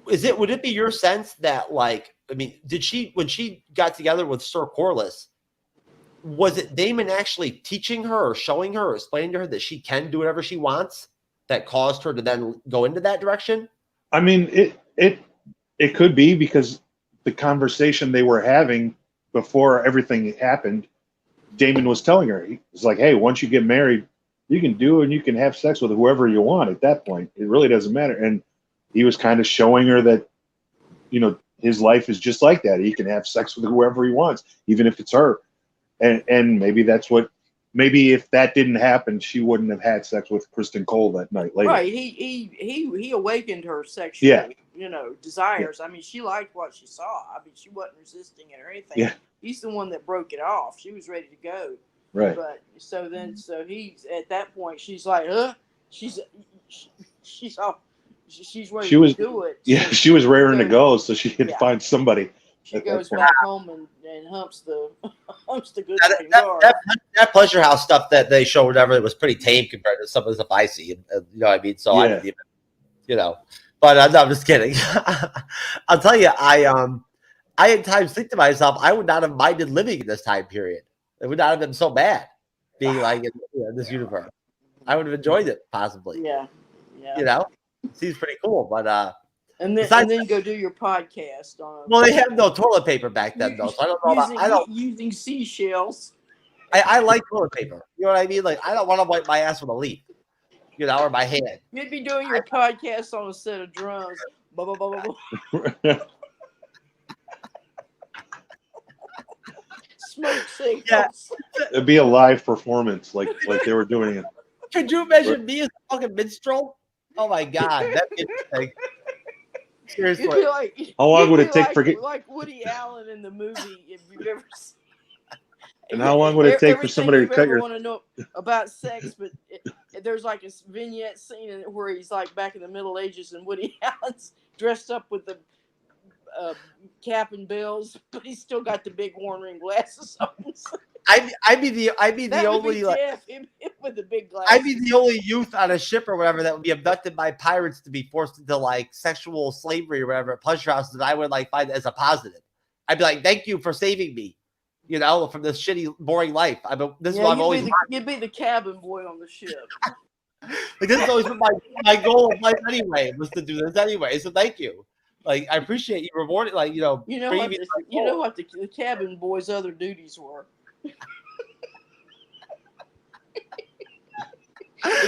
would it be your sense that like, I mean, when she got together with Sir Corlys, was it Damon actually teaching her or showing her or explaining to her that she can do whatever she wants that caused her to then go into that direction? I mean, it could be because the conversation they were having before everything happened, Damon was telling her, he was like, hey, once you get married, you can do and you can have sex with whoever you want at that point. It really doesn't matter. And he was kind of showing her that, his life is just like that. He can have sex with whoever he wants, even if it's her. And maybe maybe if that didn't happen, she wouldn't have had sex with Kristen Cole that night later. Right. He awakened her sexual, desires. Yeah. I mean, she liked what she saw. I mean, she wasn't resisting it or anything. Yeah. He's the one that broke it off. She was ready to go. Right. But so he's at that point, she's like, she's off. She's ready to do it. Yeah, she was raring to go, so she could find somebody. She goes back home and humps the good looking guard. That pleasure house stuff that they showed, whatever, it was pretty tame compared to some of the stuff I see. You know what I mean? So I didn't even, But no, I'm just kidding. I'll tell you, I at times think to myself, I would not have minded living in this time period. It would not have been so bad being like in this universe. I would have enjoyed it possibly. Yeah. Seems pretty cool, but and then go do your podcast on. Well, they have no toilet paper back then, though, so I don't know. Using seashells. I like toilet paper. You know what I mean? Like I don't want to wipe my ass with a leaf, or my hand. You'd be doing your podcast on a set of drums. Blah, blah, blah, blah, blah. Smoke signals. Yeah. It'd be a live performance, like they were doing it. Could you imagine me as a fucking minstrel? Oh my god, that'd be interesting. Seriously, how long would it take for like Woody Allen in the movie? If you've ever seen. And how long would it take for somebody to cut your? I want to know about sex, but there's like a vignette scene in it where he's like back in the Middle Ages, and Woody Allen's dressed up with the cap and bells, but he's still got the big horn-ring glasses on. I'd be the only like him with the big glasses. I'd be the only youth on a ship or whatever that would be abducted by pirates to be forced into like sexual slavery or whatever at pleasure houses that I would like find as a positive. I'd be like, thank you for saving me, from this shitty, boring life. This is what I've always. You'd be the cabin boy on the ship. Like this has always been my goal of life anyway, was to do this anyway. So thank you. Like I appreciate you rewarding. Like you know what the cabin boy's other duties were. He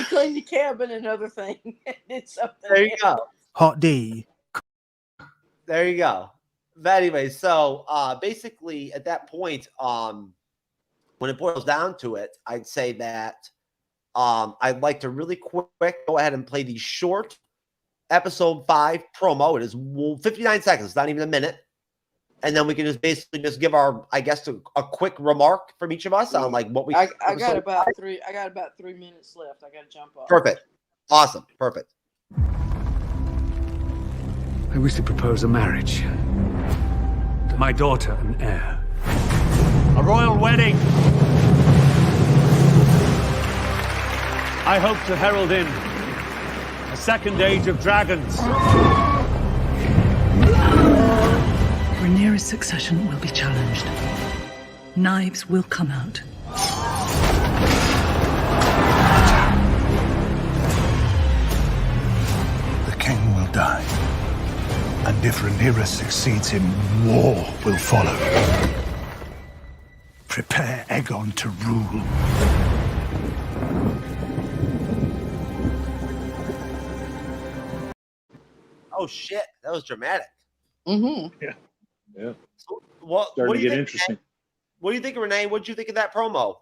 cleaned the cabin and other thing. Did something. There you go. Hot D. There you go. But anyway, so basically at that point, when it boils down to it, I'd say that I'd like to really quick go ahead and play the short episode 5 promo. It is 59 seconds, it's not even a minute. And then we can just basically give our, I guess, a quick remark from each of us on like what we. I got about 3 minutes left. I got to jump off. Perfect. Awesome. Perfect. I wish to propose a marriage to my daughter and heir. A royal wedding. I hope to herald in a second age of dragons. Rhaenyra's succession will be challenged. Knives will come out. The king will die. And if Rhaenyra succeeds him, war will follow. Prepare Aegon to rule. Oh shit, that was dramatic. Mm-hmm. Yeah. So, what Starting do to you get think, interesting. What do you think, Renee? What did you think of that promo?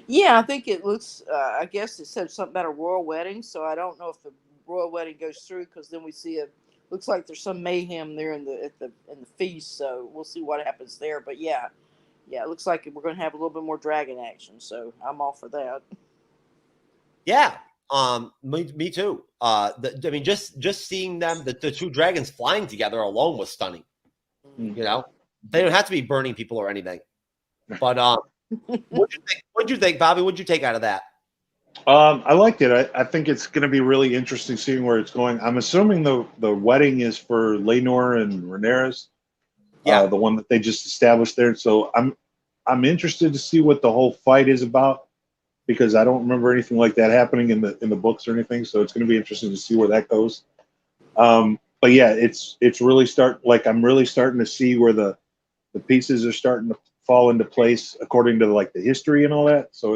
Yeah, I think it looks. I guess it said something about a royal wedding, so I don't know if the royal wedding goes through because then we see it. Looks like there's some mayhem there in the feast, so we'll see what happens there. But yeah, it looks like we're going to have a little bit more dragon action, so I'm all for that. Yeah, me too. I mean, just seeing them, the two dragons flying together alone was stunning. Mm. You know, they don't have to be burning people or anything. But what'd you think, Bobby? What'd you take out of that? I liked it. I think it's going to be really interesting seeing where it's going. I'm assuming the wedding is for Laenor and Rhaenyra's. Yeah, the one that they just established there. So I'm interested to see what the whole fight is about, because I don't remember anything like that happening in the books or anything. So it's going to be interesting to see where that goes. But yeah, it's really I'm really starting to see where the pieces are starting to fall into place according to like the history and all that. So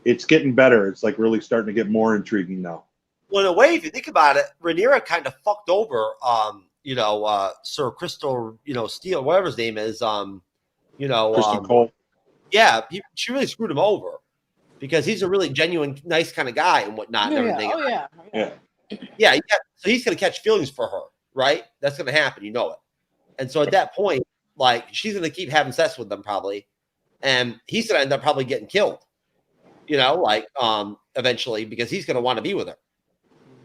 it's getting better. It's like really starting to get more intriguing now. Well, in a way, if you think about it, Rhaenyra kind of fucked over, Sir Crystal, Steele, whatever his name is, Crystal Cole. Yeah, she really screwed him over because he's a really genuine, nice kind of guy and whatnot and everything. Yeah. So he's going to catch feelings for her, right? That's going to happen, you know it. And so at that point, like, she's going to keep having sex with them probably, and he's going to end up probably getting killed, eventually, because he's going to want to be with her.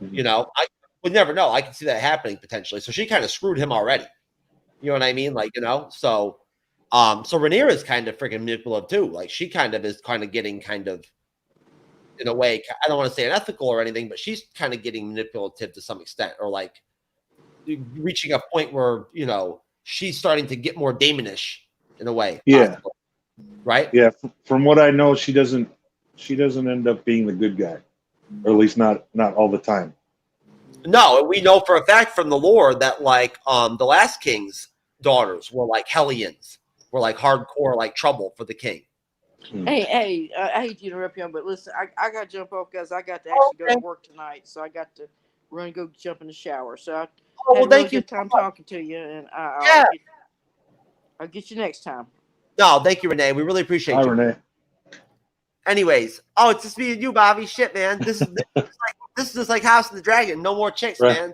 Mm-hmm. I would never know. I can see that happening potentially. So she kind of screwed him already. You know what I mean? So Rhaenyra is kind of freaking manipulative too. Like, she kind of is kind of getting in a way, I don't want to say unethical or anything, but she's kind of getting manipulative to some extent, or like reaching a point where, she's starting to get more Damonish in a way. Yeah. Possibly. Right. Yeah. From what I know, she doesn't end up being the good guy, or at least not all the time. No, we know for a fact from the lore that the last king's daughters were like Hellions, were like hardcore, like trouble for the king. Hey, I hate to interrupt you, but listen, I got to jump off because I got to actually go to work tonight, so I got to run and go jump in the shower. So I had a really good time talking to you, and I'll get you next time. No, thank you, Renee. We really appreciate you. Hi, Renee. Anyways, it's just me and you, Bobby. Shit, man. This is just like House of the Dragon. No more chicks, right.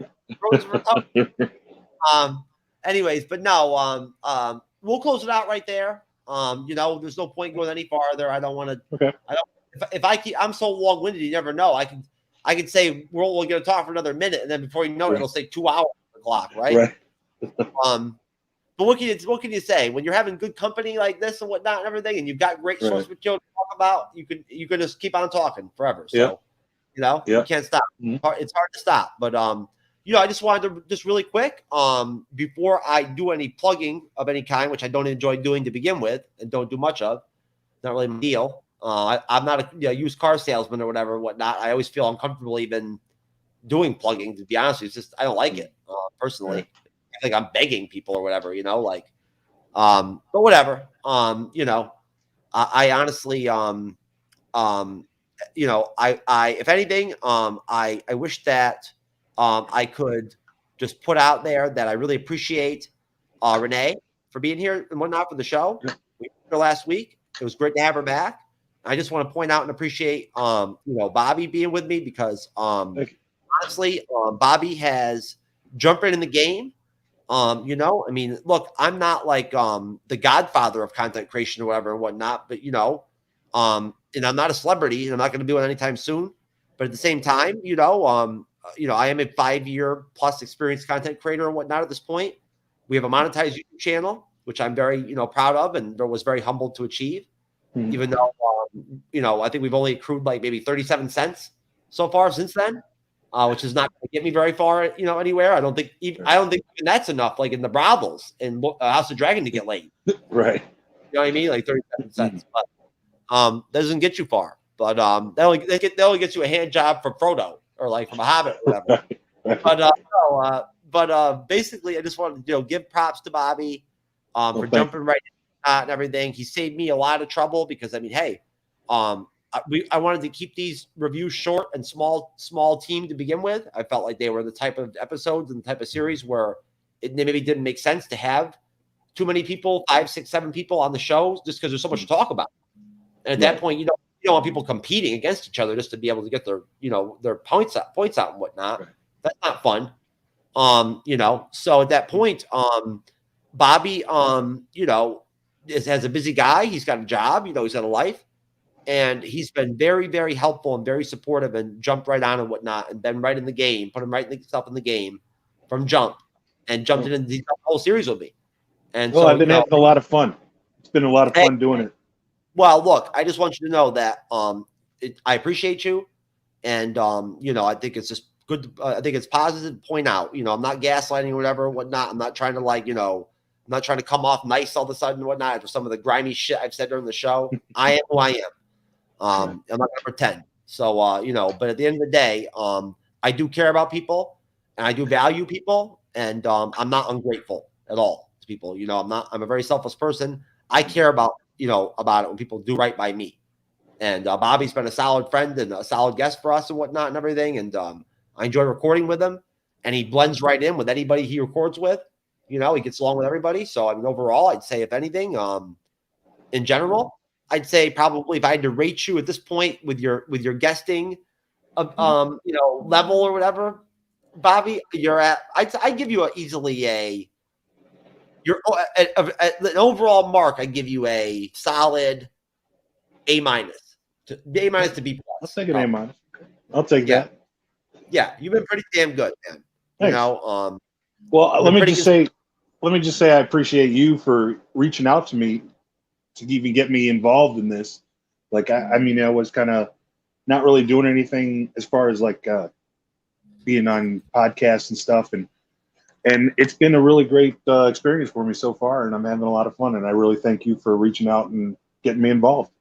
Man. Anyways, but no, we'll close it out right there. There's no point going any farther. I don't want to. Okay. I'm so long-winded, you never know. I can say we're going to talk for another minute, and then before you know it, it'll say 2 hours on the clock, right? But what can you say when you're having good company like this and whatnot and everything, and you've got great source material to talk about? You can just keep on talking forever. So you can't stop. Mm-hmm. It's hard to stop. But I just wanted to just really quick before I do any plugging of any kind, which I don't enjoy doing to begin with and don't do much of. Not really my deal. I'm not a used car salesman or whatever and whatnot. I always feel uncomfortable even doing plugging. To be honest, it's just I don't like it personally. Yeah. I think I'm begging people or whatever, but whatever. I honestly, if anything, I wish that I could just put out there that I really appreciate Renee for being here and whatnot for the show. We met her last week. It was great to have her back. I just want to point out and appreciate, Bobby being with me because honestly, Bobby has jumped in the game. Look, I'm not like the godfather of content creation or whatever and whatnot, but and I'm not a celebrity and I'm not going to do it anytime soon. But at the same time, I am a 5-year plus experienced content creator and whatnot at this point. We have a monetized YouTube channel, which I'm very, proud of and was very humbled to achieve. Mm-hmm. Even though, I think we've only accrued like maybe 37 cents so far since then, which is not going to get me very far, anywhere. I don't think even that's enough, like in the brothels and House of Dragon to get laid. Right. You know what I mean? Like 37 cents. But that doesn't get you far. But that only gets you a hand job from Frodo or like from a Hobbit or whatever. But basically, I just wanted to give props to Bobby for jumping right in and everything. He saved me a lot of trouble because hey, I wanted to keep these reviews short and small team to begin with. I felt like they were the type of episodes and the type of series where it maybe didn't make sense to have too many people, 5, 6, 7 people on the show just because there's so much to talk about. And at that point, you don't want people competing against each other just to be able to get their their points out and whatnot. Right. That's not fun. So at that point, Bobby, has a busy guy. He's got a job, he's got a life, and he's been very, very helpful and very supportive and jumped right on and whatnot and been right in the game, put him right himself in the game from jump and jumped into the whole series with me. And so I've been having a lot of fun. It's been a lot of fun doing it. Well, look, I just want you to know that I appreciate you. And, I think it's just good. I think it's positive to point out, I'm not gaslighting or whatever, whatnot. I'm not trying to I'm not trying to come off nice all of a sudden and whatnot after some of the grimy shit I've said during the show. I am who I am. I'm not going to pretend. So, but at the end of the day, I do care about people and I do value people. And I'm not ungrateful at all to people. I'm a very selfless person. I care about it when people do right by me. And Bobby's been a solid friend and a solid guest for us and whatnot and everything. And I enjoy recording with him. And he blends right in with anybody he records with. He gets along with everybody. So, overall, I'd say, if anything, in general, I'd say probably if I had to rate you at this point with your guesting, level or whatever, Bobby, you're at. I'd give you an overall mark. I'd give you a solid A-. A- to B+. I'll take an A-. I'll take that. Yeah, you've been pretty damn good, man. Thanks. Well, let me just say I appreciate you for reaching out to me to even get me involved in this. Like, I was kind of not really doing anything as far as like being on podcasts and stuff, and it's been a really great experience for me so far, and I'm having a lot of fun. And I really thank you for reaching out and getting me involved.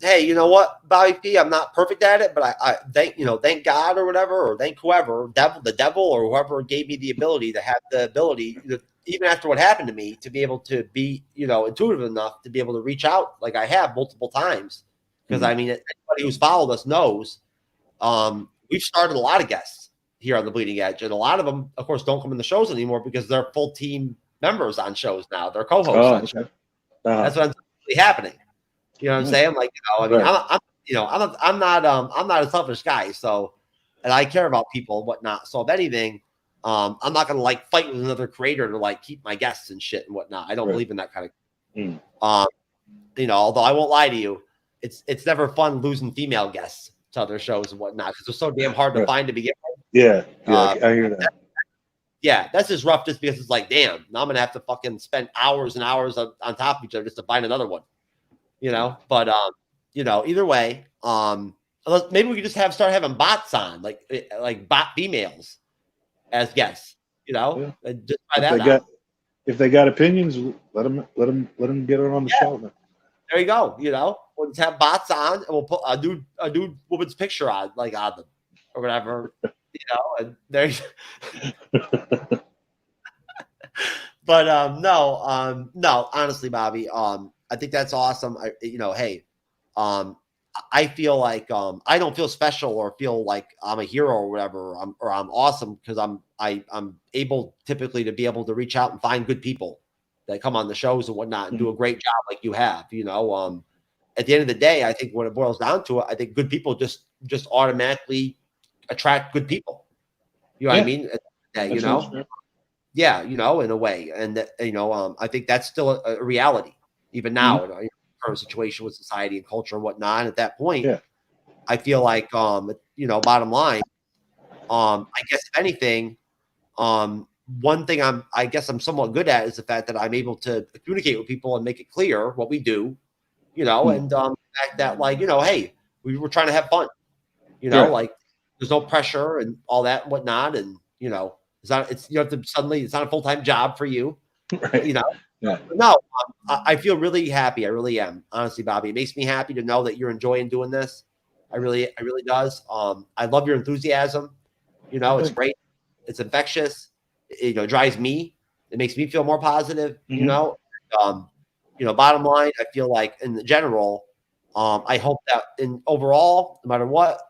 Hey, you know what, Bobby P, I'm not perfect at it, but I thank God or whatever, or thank whoever, the devil or whoever gave me the ability to have the ability, even after what happened to me, to be able to be, intuitive enough to be able to reach out like I have multiple times. Because anybody who's followed us knows we've started a lot of guests here on the Bleeding Edge, and a lot of them, of course, don't come in the shows anymore because they're full team members on shows now. They're co-hosts on shows. That's what's really happening. You know what I'm saying? Like, I'm not a selfish guy. So, and I care about people and whatnot. So if anything, I'm not going to fight with another creator to keep my guests and shit and whatnot. I don't believe in that kind of, although I won't lie to you, it's never fun losing female guests to other shows and whatnot because they're so damn hard to find to begin with. Yeah. I hear that. Yeah, that's just rough just because it's like, damn, now I'm going to have to fucking spend hours and hours on top of each other just to find another one. But either way, maybe we could just start having bots on, like bot females as guests. Just try that out. If they got opinions, let them get it on the show. Then. There you go. We'll just have bots on, and we'll put a dude woman's picture on them or whatever. And there's. But no, honestly, Bobby, I think that's awesome. I feel like I don't feel special or feel like I'm a hero or whatever, or I'm awesome because I'm able typically to be able to reach out and find good people that come on the shows and whatnot and do a great job like you have. At the end of the day, I think when it boils down to it, I think good people just automatically attract good people. You know what I mean? Yeah, in a way, and I think that's still a reality. Even now, in our current situation with society and culture and whatnot, at that point, I feel like, bottom line, I guess if anything, one thing I guess I'm somewhat good at is the fact that I'm able to communicate with people and make it clear what we do, and the fact that, like, hey, we were trying to have fun, like there's no pressure and all that and whatnot. And, it's not a full-time job for you, right. Yeah. No, I feel really happy. I really am. Honestly, Bobby, it makes me happy to know that you're enjoying doing this. It really does. I love your enthusiasm. It's great. It's infectious. It drives me. It makes me feel more positive. Bottom line, I feel like in general, I hope that in overall, no matter what,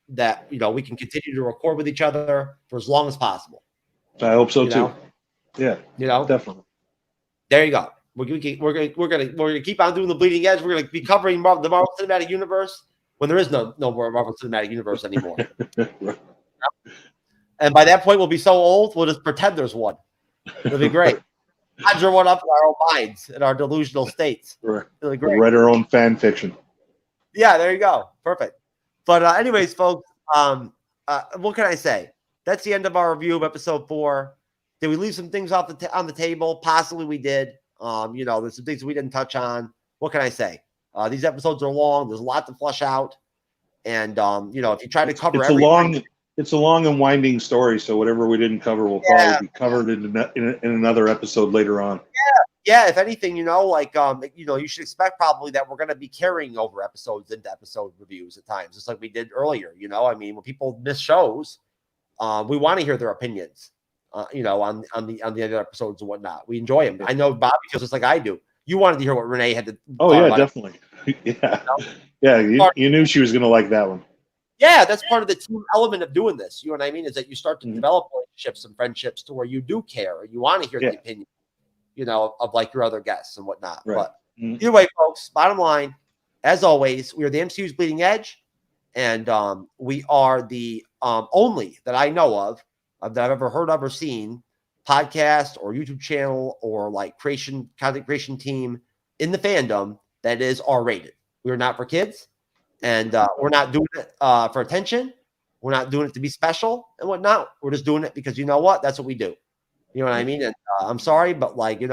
that we can continue to record with each other for as long as possible. I hope so too. Yeah. Definitely. There you go. We're gonna keep on doing the bleeding edge. We're gonna be covering the Marvel Cinematic Universe when there is no more Marvel Cinematic Universe anymore. And by that point, we'll be so old, we'll just pretend there's one. It'll be great. Conjure one up in our own minds, in our delusional states. Right. It'll be great. Write our own fan fiction. Yeah, there you go. Perfect. But anyways, folks, what can I say? That's the end of our review of episode 4. Did we leave some things on the table? Possibly we did. There's some things we didn't touch on. What can I say? These episodes are long. There's a lot to flush out. And, if you try to cover it's a long and winding story, so whatever we didn't cover will probably be covered in another episode later on. Yeah. If anything, you should expect probably that we're going to be carrying over episodes into episode reviews at times, just like we did earlier. When people miss shows, we want to hear their opinions. On the other episodes and whatnot. We enjoy them. I know Bobby feels just like I do. You wanted to hear what Renee had to. Oh yeah, definitely. You knew she was going to like that one. Yeah, that's part of the team element of doing this. You know what I mean? Is that you start to develop relationships and friendships to where you do care. You want to hear the opinion, of like your other guests and whatnot. Right. But either way, folks, bottom line, as always, we are the MCU's Bleeding Edge, and we are the only that I know of that I've ever heard of or seen podcast or YouTube channel or like content creation team in the fandom that is R-rated. We are not for kids, and we're not doing it for attention. We're not doing it to be special and whatnot. We're just doing it because that's what we do. You know what I mean? And I'm sorry, but like, I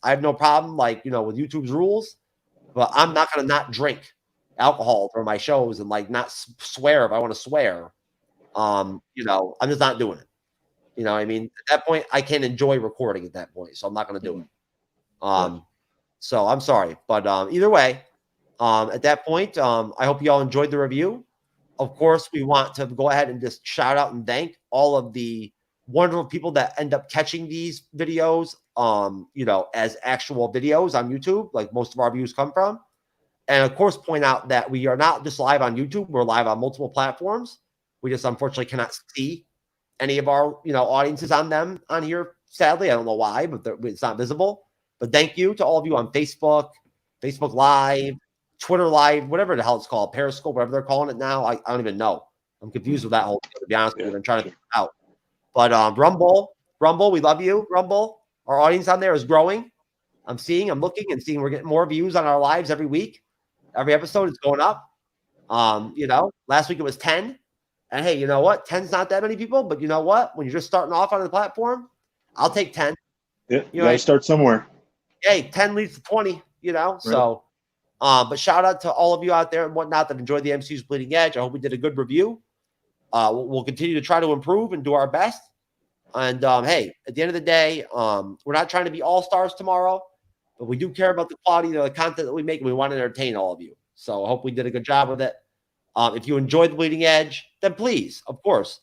have no problem with YouTube's rules, but I'm not going to not drink alcohol for my shows and like not swear if I want to swear. I'm just not doing it. You know what I mean? At that point, I can't enjoy recording at that point, so I'm not going to do it. So I'm sorry. But either way, at that point, I hope you all enjoyed the review. Of course, we want to go ahead and just shout out and thank all of the wonderful people that end up catching these videos, as actual videos on YouTube, like most of our views come from. And of course, point out that we are not just live on YouTube. We're live on multiple platforms. We just unfortunately cannot see any of our, audiences on them on here. Sadly, I don't know why, but it's not visible. But thank you to all of you on Facebook, Facebook Live, Twitter Live, whatever the hell it's called, Periscope, whatever they're calling it now. I don't even know. I'm confused with that whole thing, to be honest with you. I'm trying to figure it out. But Rumble, we love you, Rumble. Our audience on there is growing. I'm looking and seeing we're getting more views on our lives every week. Every episode is going up. Last week it was 10. And hey, you know what? 10's not that many people, but you know what? When you're just starting off on the platform, I'll take 10. Yeah, you gotta start somewhere. Hey, 10 leads to 20, Right. So but shout out to all of you out there and whatnot that enjoyed the MCU's Bleeding Edge. I hope we did a good review. We'll continue to try to improve and do our best. And hey, at the end of the day, we're not trying to be all-stars tomorrow, but we do care about the quality of the content that we make, and we want to entertain all of you. So I hope we did a good job with it. If you enjoyed the Bleeding Edge, then please, of course,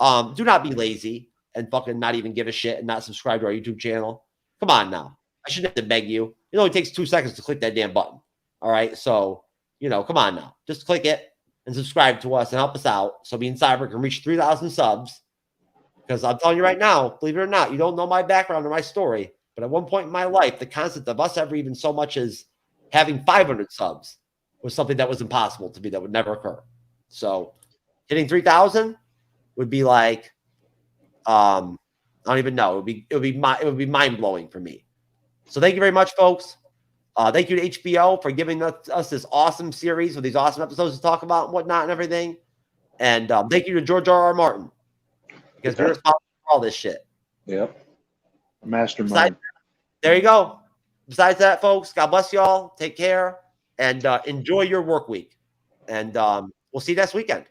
do not be lazy and fucking not even give a shit and not subscribe to our YouTube channel. Come on now. I shouldn't have to beg you. It only takes 2 seconds to click that damn button. All right. So, come on now. Just click it and subscribe to us and help us out so me and Cyber can reach 3,000 subs. Because I'm telling you right now, believe it or not, you don't know my background or my story, but at one point in my life, the concept of us ever even so much as having 500 subs was something that was impossible to me, that would never occur. So hitting 3,000 would be like, I don't even know. It would be mind blowing for me. So thank you very much, folks. Thank you to HBO for giving us this awesome series with these awesome episodes to talk about and whatnot and everything. And thank you to George R.R. Martin, because we're responsible for all this shit. Yep. Mastermind. There you go. Besides that, folks, God bless you all. Take care and enjoy your work week. And we'll see you next weekend.